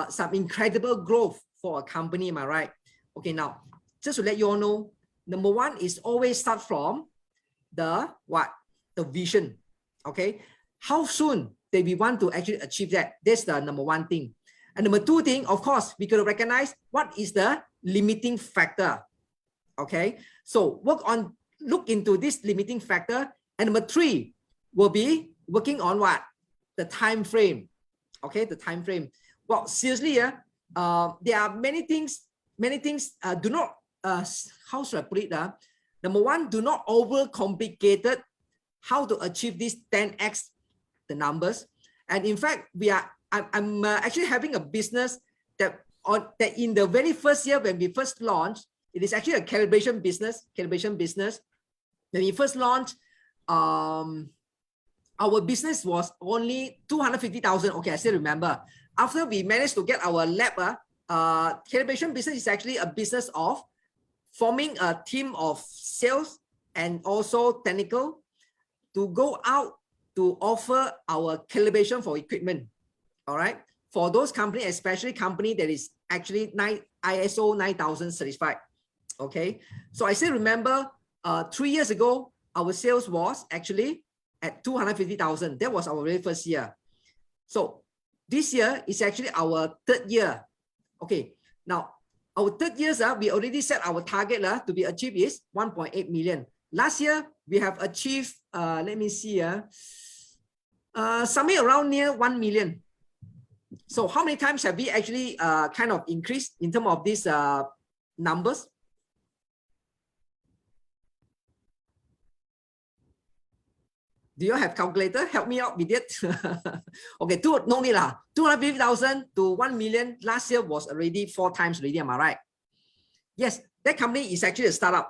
some incredible growth for a company, am I right? Okay, now, just to let you all know, number one is always start from the what? The vision, okay? How soon that we want to actually achieve that? That's the number one thing. And number two thing, of course, we could recognize what is the limiting factor. Okay, so look into this limiting factor. And number three will be working on what? The time frame. Okay, the time frame. Well, seriously, there are many things do not, how should I put it? Number one, do not overcomplicate it, how to achieve this 10x the numbers. And in fact, I'm actually having a business that in the very first year when we first launched, it is actually a calibration business. When we first launched, our business was only 250,000. Okay, I still remember. After we managed to get our lab, calibration business is actually a business of forming a team of sales and also technical to go out to offer our calibration for equipment. All right, for those companies, especially company that is actually ISO 9000 certified. Okay, so I still remember 3 years ago, our sales was actually at 250,000. That was our very first year. So this year is actually our third year. Okay, now our third year, we already set our target to be achieved is 1.8 million. Last year, we have achieved, let me see, somewhere around near 1 million. So how many times have we actually kind of increased in terms of these numbers? Do you have calculator? Help me out with it. Okay, no need lah. 250,000 to 1 million last year was already 4 times already. Am I right? Yes, that company is actually a startup.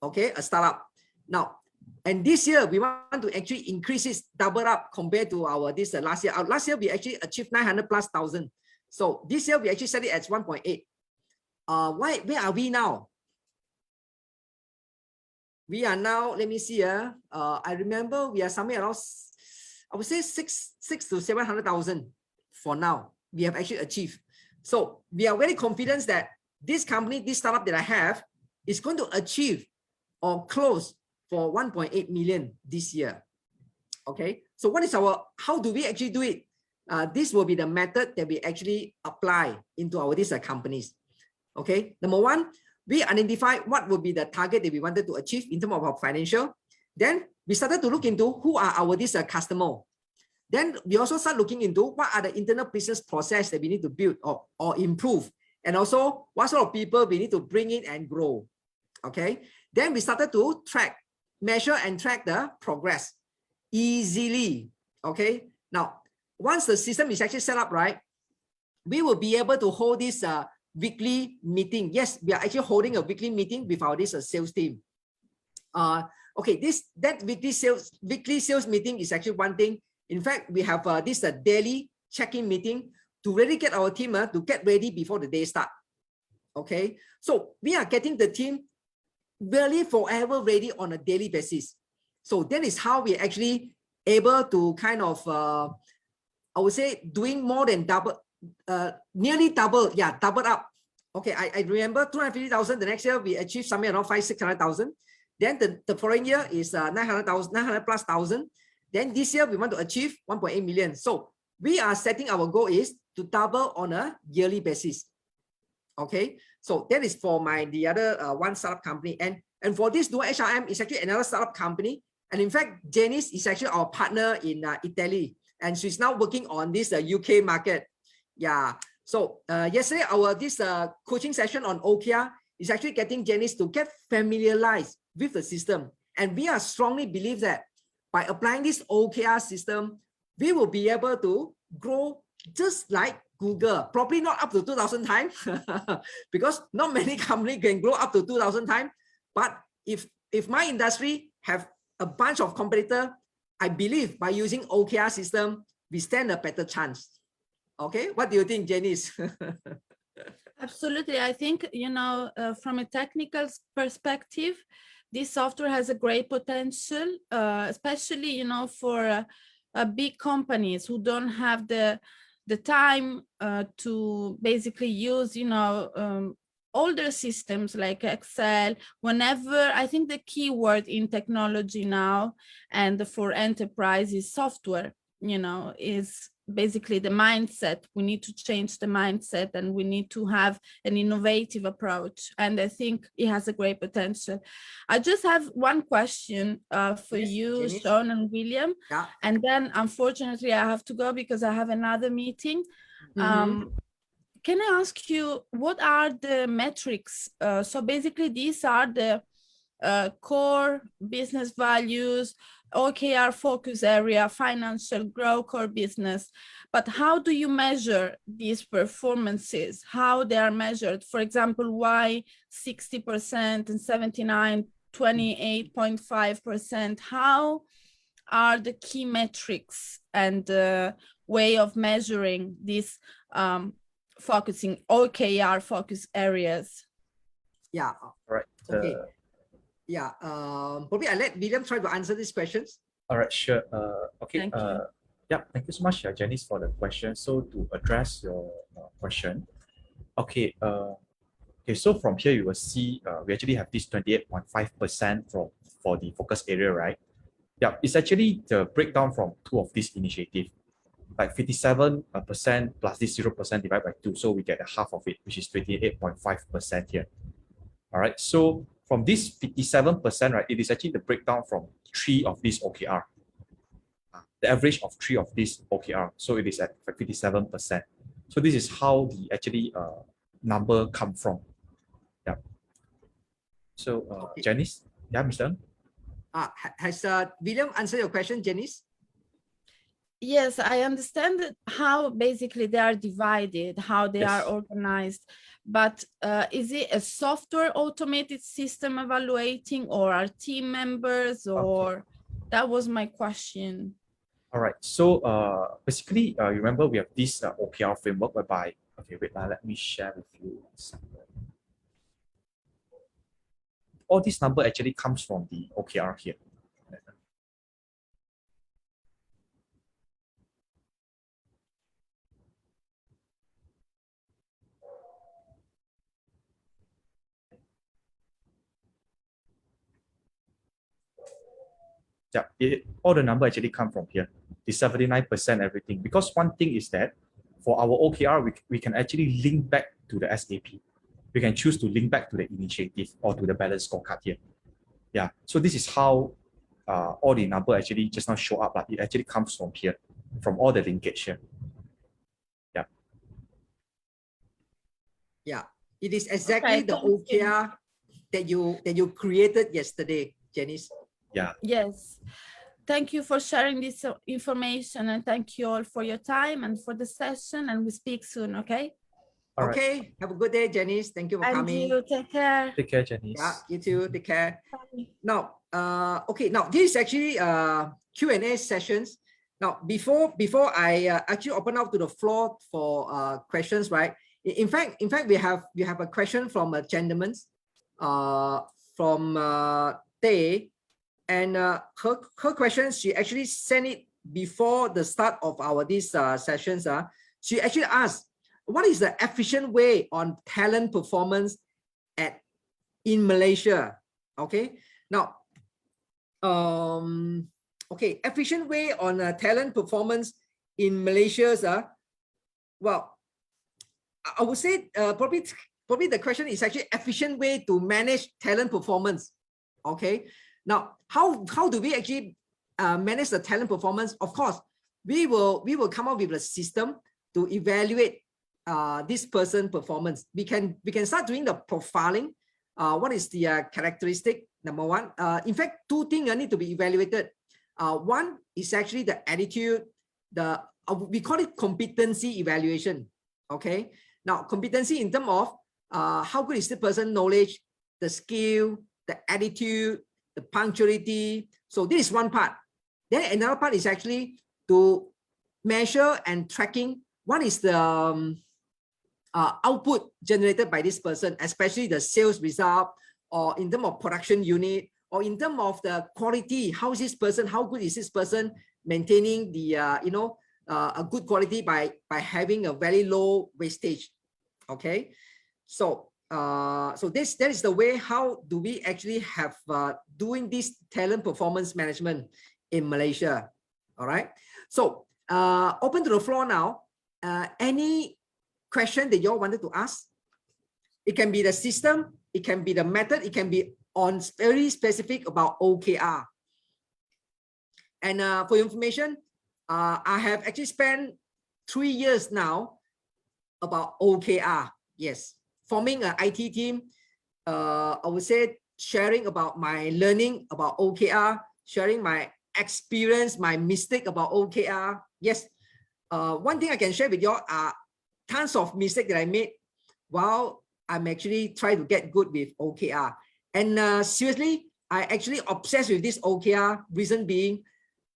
Okay, a startup. Now, and this year we want to actually increase it, double up compared to our last year. Last year we actually achieved 900,000+. So this year we actually set it at 1.8. Where are we now? We are now, let me see, I remember we are somewhere around, I would say 600 to 700,000 for now. We have actually achieved. So we are very confident that this company, this startup that I have, is going to achieve or close for 1.8 million this year. Okay, so what is how do we actually do it? This will be the method that we actually apply into these companies. Okay, number one, we identify what would be the target that we wanted to achieve in terms of our financial. Then we started to look into who are our customer. Then we also start looking into what are the internal business process that we need to build or improve. And also what sort of people we need to bring in and grow. Okay. Then we started to measure and track the progress easily. Okay. Now, once the system is actually set up, right, we will be able to hold this weekly meeting. Yes, we are actually holding a weekly meeting with our sales team. Okay, that weekly sales meeting is actually one thing. In fact, we have this daily check-in meeting to really get our team to get ready before the day start. Okay, so we are getting the team really forever ready on a daily basis. So that is how we actually able to kind of, I would say, doing more than double. Nearly double, yeah, double up. Okay, I remember 250,000. The next year we achieved somewhere around 500,000-600,000. Then the following year is 900,000+. Then this year we want to achieve 1.8 million. So we are setting our goal is to double on a yearly basis. Okay, so that is for the other one startup company, and for this DoerHRM is actually another startup company. And in fact, Janice is actually our partner in Italy, and she's now working on this UK market. Yeah. So yesterday, this coaching session on OKR is actually getting Janice to get familiarized with the system. And we are strongly believe that by applying this OKR system, we will be able to grow just like Google, probably not up to 2,000 times, because not many companies can grow up to 2,000 times. But if my industry have a bunch of competitors, I believe by using OKR system, we stand a better chance. Okay, what do you think, Janice? Absolutely. I think, from a technical perspective, this software has a great potential, especially, for big companies who don't have the time to basically use, older systems like Excel. Whenever, I think the key word in technology now and for enterprise is software, is basically the mindset. We need to change the mindset, and we need to have an innovative approach. And I think it has a great potential. I just have one question for you, Janice. Sean and William. Yeah. And then unfortunately I have to go because I have another meeting. can I ask you, what are the metrics? So basically, these are the core business values, OKR focus area, financial growth, core business. But how do you measure these performances? How they are measured? For example, why 60% and 79, 28.5%? How are the key metrics and the way of measuring these focusing OKR focus areas? Yeah. All right. Okay. Yeah. Probably I let William try to answer these questions. All right, sure. Okay. Thank you. Yeah, thank you so much, Janice, for the question. So to address your question, okay. Okay, so from here you will see we actually have this 28.5% for the focus area, right? Yeah, it's actually the breakdown from two of these initiatives, like 57% plus this 0% divided by 2. So we get a half of it, which is 28.5% here. All right, so from this 57%, right, it is actually the breakdown from 3 of these OKR. The average of 3 of these OKR. So it is at 57%. So this is how the actually number come from. Yeah. So Okay. Janice, yeah, Mr. Has William answered your question, Janice? Yes, I understand how basically they are divided, how they are Yes. organized, but is it a software automated system evaluating, or are team members, or that was my question. All right. So basically, you remember we have this OKR framework whereby, okay, wait, let me share with you something. All this number actually comes from the OKR here. Yeah, all the number actually come from here. The 79% everything. Because one thing is that for our OKR, we can actually link back to the SAP. We can choose to link back to the initiative or to the balance scorecard here. Yeah, so this is how all the number actually just now show up, but it actually comes from here, from all the linkage here. Yeah. Yeah, it is exactly Okay, the thank you. OKR that you created yesterday, Janice. Yeah. Yes. Thank you for sharing this information, and thank you all for your time and for the session, and we speak soon, okay? All right. Okay, have a good day, Janice. Thank you for And coming. you take care. Take care, Janice. Yeah, you too. Take care. Bye. Now, okay, now this is actually Q&A sessions. Now, before I actually open up to the floor for questions, right? In fact, we have a question from a gentleman, from Tay, and her question, she actually sent it before the start of our these sessions. She actually asked, what is the efficient way on talent performance in Malaysia? Okay, now, okay, efficient way on talent performance in Malaysia. Well, I would say probably the question is actually efficient way to manage talent performance. Okay, now how do we actually manage the talent performance? Of course, we will come up with a system to evaluate this person performance. We can start doing the profiling. What is the characteristic? Number one, in fact, 2 things need to be evaluated. One is actually the attitude. We call it competency evaluation. Okay, now competency in terms of how good is the person knowledge, the skill, the attitude, the punctuality. So this is one part. Then another part is actually to measure and tracking what is the output generated by this person, especially the sales result, or in terms of production unit, or in terms of the quality. How is this person? How good is this person maintaining the a good quality by having a very low wastage? Okay, so that is the way how do we actually have doing this talent performance management in Malaysia. All right, so open to the floor now. Any question that you all wanted to ask? It can be the system, it can be the method, it can be on very specific about OKR. And for your information, I have actually spent 3 years now about OKR. Yes, forming an IT team. I would say sharing about my learning about OKR, sharing my experience, my mistake about OKR. Yes, one thing I can share with you all are tons of mistakes that I made while I'm actually trying to get good with OKR. And seriously, I actually obsessed with this OKR. Reason being,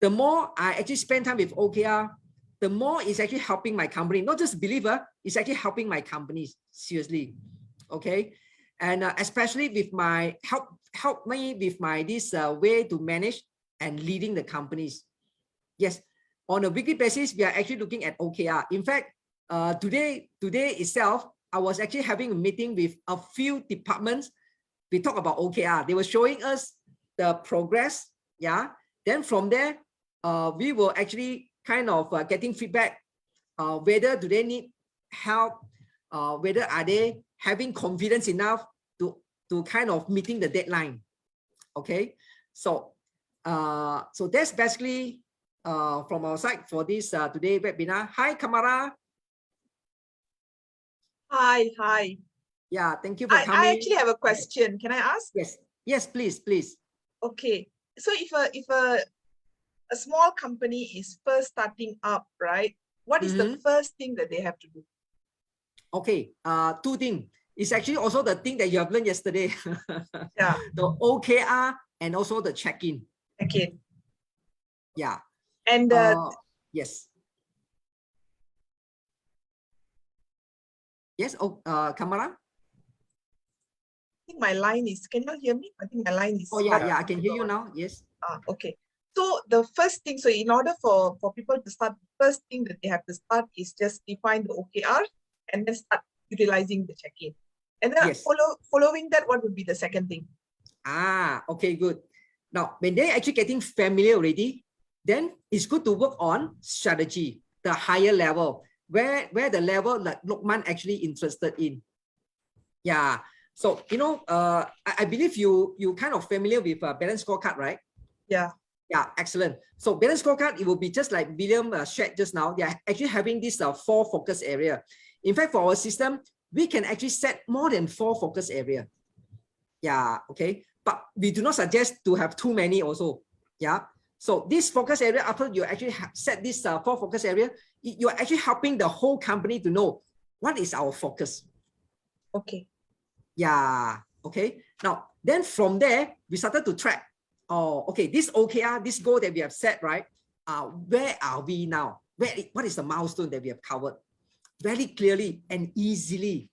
the more I actually spend time with OKR, the more it's actually helping my company. Not just believer, it's actually helping my companies. Seriously, okay. And especially with my help me with my this way to manage and leading the companies. Yes, on a weekly basis, we are actually looking at OKR. In fact, today itself, I was actually having a meeting with a few departments. We talk about OKR. They were showing us the progress. Yeah. Then from there, we were actually kind of getting feedback. Whether do they need help? Whether are they having confidence enough to kind of meeting the deadline? Okay. So that's basically from our side for this today webinar. Hi, Kamara. Hi. Yeah, thank you for coming. I actually have a question. Can I ask? Yes, please. Okay. So if a small company is first starting up, right? What is the first thing that they have to do? Okay, two things. It's actually also the thing that you have learned yesterday. Yeah. The OKR and also the check-in. Okay. Yeah. And yes. Yes. Oh, Kamara. I think my line is. Can you hear me? I think my line is. Oh yeah, I can hear you now. Yes. Okay. So the first thing, so in order for people to start, the first thing that they have to start is just define the OKR and then start utilizing the check-in. And then yes. following that, what would be the second thing? Okay, good. Now, when they're actually getting familiar already, then it's good to work on strategy, the higher level, where the level that Lokman actually interested in. Yeah. So, you know, I believe you kind of familiar with balanced scorecard, right? Yeah. Yeah, excellent. So balanced scorecard, it will be just like William shared just now. They are actually having this 4 focus area. In fact, for our system, we can actually set more than 4 focus area. Yeah, okay. But we do not suggest to have too many also. Yeah. So this focus area, after you actually set this 4 focus area, you're actually helping the whole company to know what is our focus. Okay. Yeah. Okay. Now, then from there, we started to track. Oh, okay. This OKR, this goal that we have set, right? Where are we now? What is the milestone that we have covered? Very clearly and easily.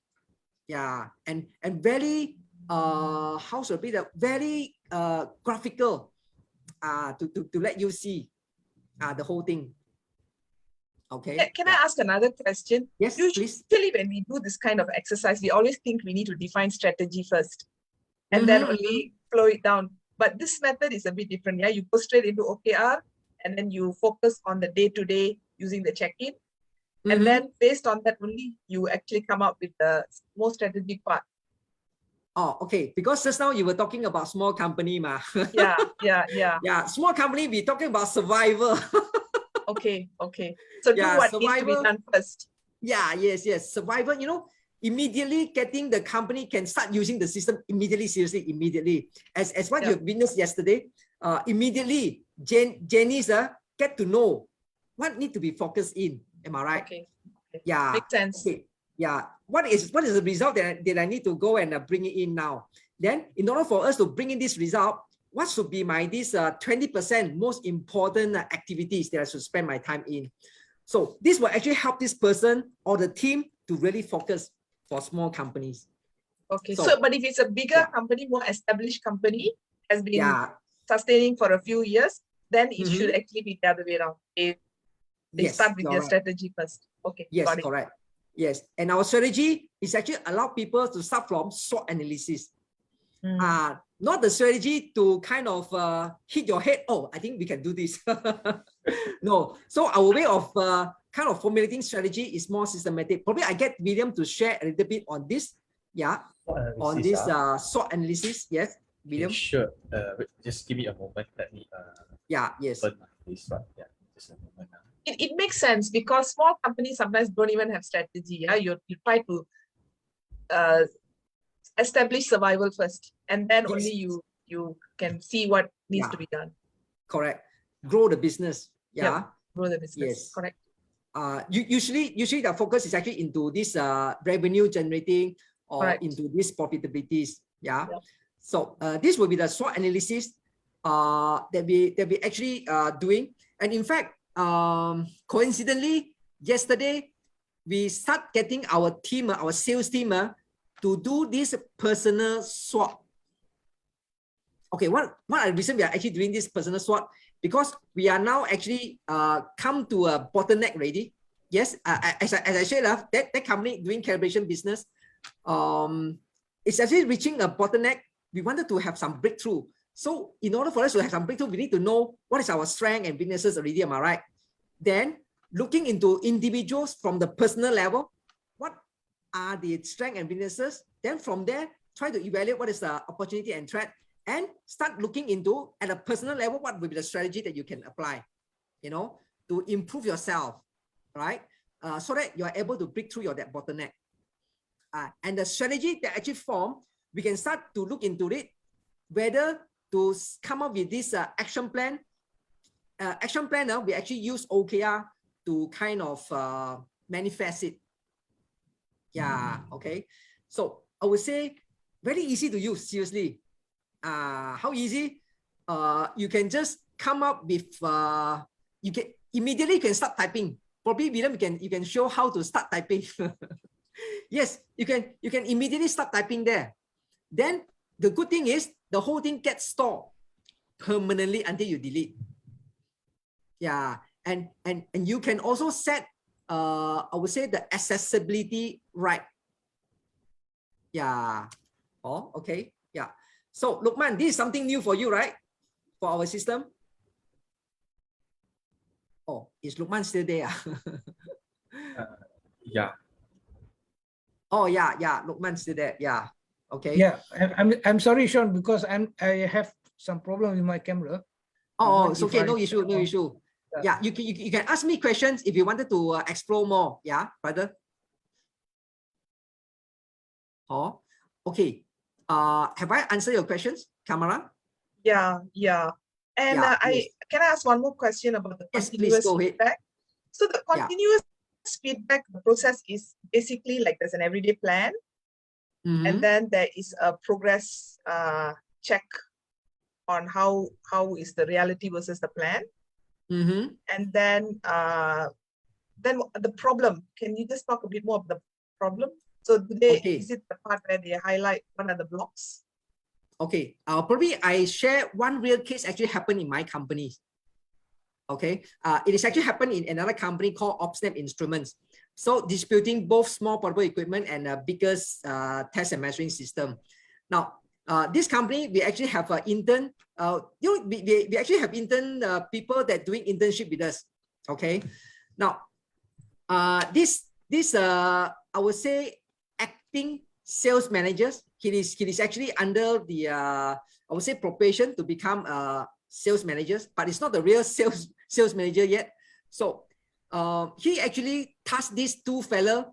Yeah. And very how should it be, very graphical to let you see the whole thing. Okay. Can I ask another question? Yes, please. Usually when we do this kind of exercise, we always think we need to define strategy first and then only flow it down. But this method is a bit different. Yeah, you go straight into OKR and then you focus on the day-to-day using the check-in. And then based on that only, you actually come up with the more strategic part. Oh, okay. Because just now you were talking about small company, ma. Yeah. Yeah, small company, we're talking about survival. Okay. So do what needs to be done first. Yeah, yes. Survival, you know, immediately getting the company can start using the system immediately, seriously, immediately. As what you witnessed yesterday, immediately, Jenny's get to know what need to be focused in. Am I right? Okay. Yeah. Makes sense. Okay. Yeah. What is the result that I need to go and bring it in now? Then, in order for us to bring in this result, what should be my 20% most important activities that I should spend my time in? So this will actually help this person or the team to really focus for small companies. Okay. So but if it's a bigger company, more established company, has been sustaining for a few years, then it should actually be the other way around. They start with their strategy first. Okay. Yes, correct. Yes. And our strategy is actually allow people to start from SWOT analysis. Not the strategy to kind of hit your head. Oh, I think we can do this. No. So our way of kind of formulating strategy is more systematic. Probably I get William to share a little bit on this. Yeah. On this SWOT analysis. Yes, William. Okay, sure. Just give me a moment. Let me yes. open this one. Yeah, just a moment. it makes sense because small companies sometimes don't even have strategy. Yeah, you try to establish survival first, and then Yes. only you can see what needs to Yeah. be done. Correct. Grow the business. Yeah. Grow the business. Yes. Correct. Usually the focus is actually into this revenue generating or Correct. into these profitabilities. Yeah. Yeah. So this will be the SWOT analysis that we actually doing. And in fact, coincidentally, yesterday we start getting our team, our sales team, to do this personal SWOT. Okay, what are the reason we are actually doing this personal SWOT? Because we are now actually come to a bottleneck already. Yes, as I said, that company doing calibration business, it's actually reaching a bottleneck. We wanted to have some breakthrough. So in order for us to have some breakthrough, we need to know what is our strength and weaknesses already, am I right? Then looking into individuals from the personal level, what are the strengths and weaknesses? Then from there, try to evaluate what is the opportunity and threat, and start looking into at a personal level, what will be the strategy that you can apply, you know, to improve yourself, right? So that you are able to break through that bottleneck. And the strategy that actually form, we can start to look into it, whether to come up with this action plan. Action planner, we actually use OKR to kind of manifest it. Yeah, okay. So I would say very easy to use, seriously. How easy? You can just come up with, you can immediately can start typing. Probably William, you can show how to start typing. Yes, you can immediately start typing there. Then the good thing is the whole thing gets stored permanently until you delete. Yeah, and you can also set I would say the accessibility right. Yeah. Oh, okay. Yeah. So Lukman, this is something new for you, right? For our system. Oh, is Lukman still there? Yeah. Oh yeah, Lukman still there. Yeah. Okay. Yeah, I'm sorry, Sean, because I have some problem with my camera. Oh, it's okay. No issue. No issue. Yeah. Yeah, you can ask me questions if you wanted to explore more. Yeah, brother. Oh, okay. Have I answered your questions, Kamara? Yeah. And Yeah, can I ask one more question about the yes, please continuous go ahead. feedback? So the Yeah. continuous feedback, the process is basically like there's an everyday plan, and then there is a progress check on how is the reality versus the plan. And then the problem. Can you just talk a bit more of the problem? So is it the part where they highlight one of the blocks? Okay, probably I share one real case actually happened in my company. Okay, it is actually happened in another company called Opsnap Instruments. So distributing both small portable equipment and biggest test and measuring system. Now, this company, we actually have an intern. We actually have intern people that doing internship with us. Okay, now this I would say acting sales managers. He is actually under the I would say probation to become sales managers, but it's not the real sales manager yet. So he actually tasked these two fellas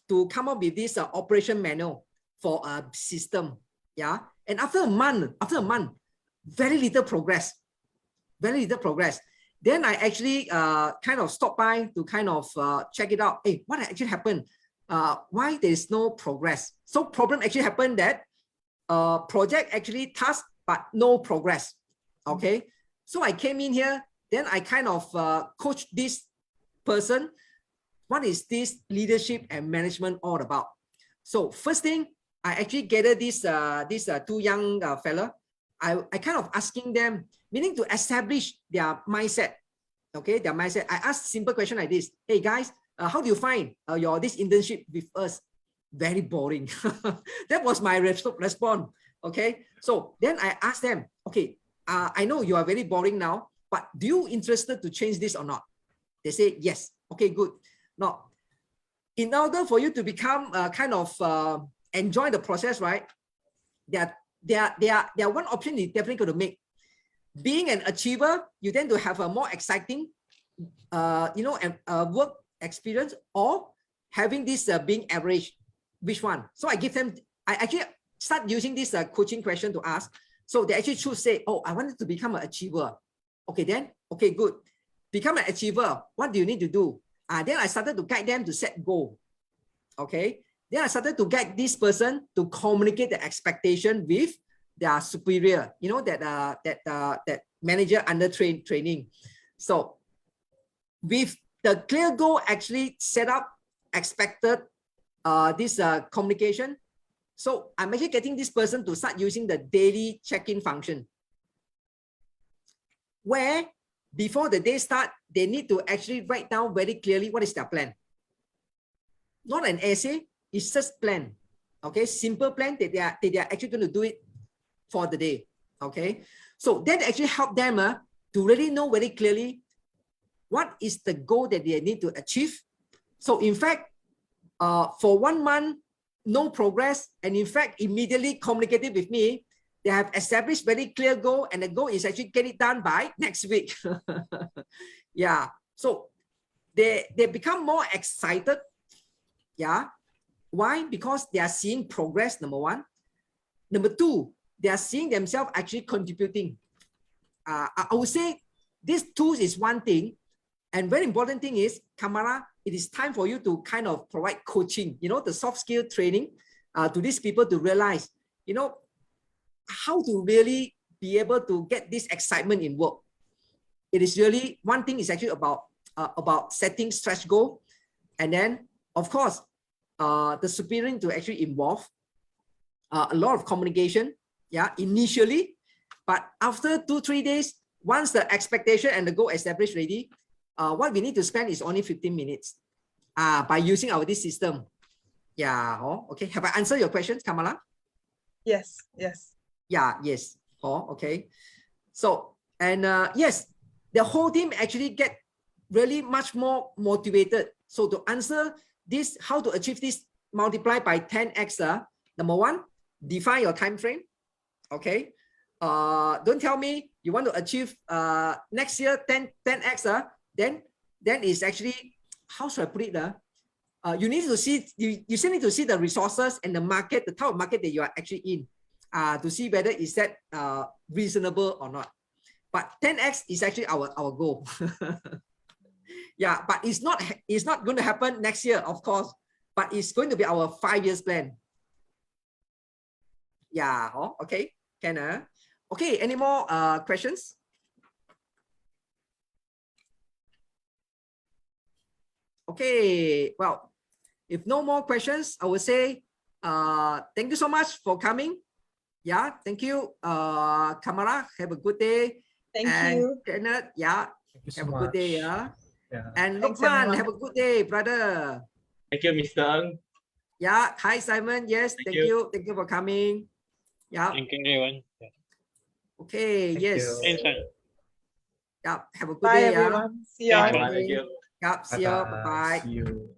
to come up with this operation manual for a system. Yeah, and after a month, very little progress. Then I actually kind of stopped by to kind of check it out. Hey, what actually happened? Why there is no progress? So problem actually happened that project actually task but no progress. Okay, so I came in here, then I kind of coached this person. What is this leadership and management all about? So first thing, I actually gathered these two young fella. I kind of asking them, meaning to establish their mindset. Okay, their mindset. I asked simple question like this: hey guys, how do you find this internship with us? Very boring. That was my response. Okay, so then I asked them, okay, I know you are very boring now, but do you interested to change this or not? They say yes. Okay, good. Now, in order for you to become kind of enjoy the process, right? There are one option you definitely going to make. Being an achiever, you tend to have a more exciting, work experience or having this being average? Which one? So I give them, I actually start using this coaching question to ask. So they actually choose, say, oh, I wanted to become an achiever. Okay, then, okay, good. Become an achiever. What do you need to do? Then I started to guide them to set goal. Okay. Then I started to guide this person to communicate the expectation with their superior, that manager under training. So with the clear goal actually set up, expected this communication. So I'm actually getting this person to start using the daily check-in function, where before the day start, they need to actually write down very clearly what is their plan. Not an essay, it's just plan. Okay, simple plan that they are actually going to do it for the day. Okay, so that actually help them to really know very clearly what is the goal that they need to achieve. So in fact, for 1 month, no progress, and in fact, immediately communicated with me, they have established very clear goal, and the goal is actually get it done by next week. Yeah, so they become more excited. Yeah, why? Because they are seeing progress, number one. Number two, they are seeing themselves actually contributing. I would say this tools is one thing, and very important thing is, Kamala, it is time for you to kind of provide coaching, the soft skill training to these people to realize, how to really be able to get this excitement in work. It is really, one thing is actually about setting stretch goal. And then, of course, the superior to actually involve a lot of communication, initially. But after 2-3 days, once the expectation and the goal established ready, what we need to spend is only 15 minutes by using this system. Yeah. Okay. Have I answered your questions, Kamala? Yes. Yes. Yeah. Yes. Okay. So, and yes, the whole team actually get really much more motivated. So to answer this, how to achieve this multiply by 10x, number one, define your time frame. Okay. Don't tell me you want to achieve next year 10x, then it's actually, how should I put it? You need to see, you still need to see the resources and the market, the type of market that you are actually in, to see whether is that reasonable or not. But 10x is actually our goal. Yeah, but it's not going to happen next year, of course, but it's going to be our 5 years plan. Yeah. Okay. Okay. Any more questions? Okay. Well, if no more questions, I would say thank you so much for coming. Yeah. Thank you, Kamala. Have a good day. Thank and you. Kenneth, yeah. Thank you so Have a much. good day. Yeah. Yeah. And Thanks, Lokman, everyone. have a good day, brother. Thank you, Mr. Ng. Yeah. Hi, Simon. Yes. Thank you. Thank you for coming. Yeah. Thank you, everyone. Yeah. Okay. Thank Yes. you. Thanks, Ang. Yeah. Have a good Bye, day. Yeah. everyone. See you Thanks, on. Ang. Thank you. Yeah. See you. Bye. See you.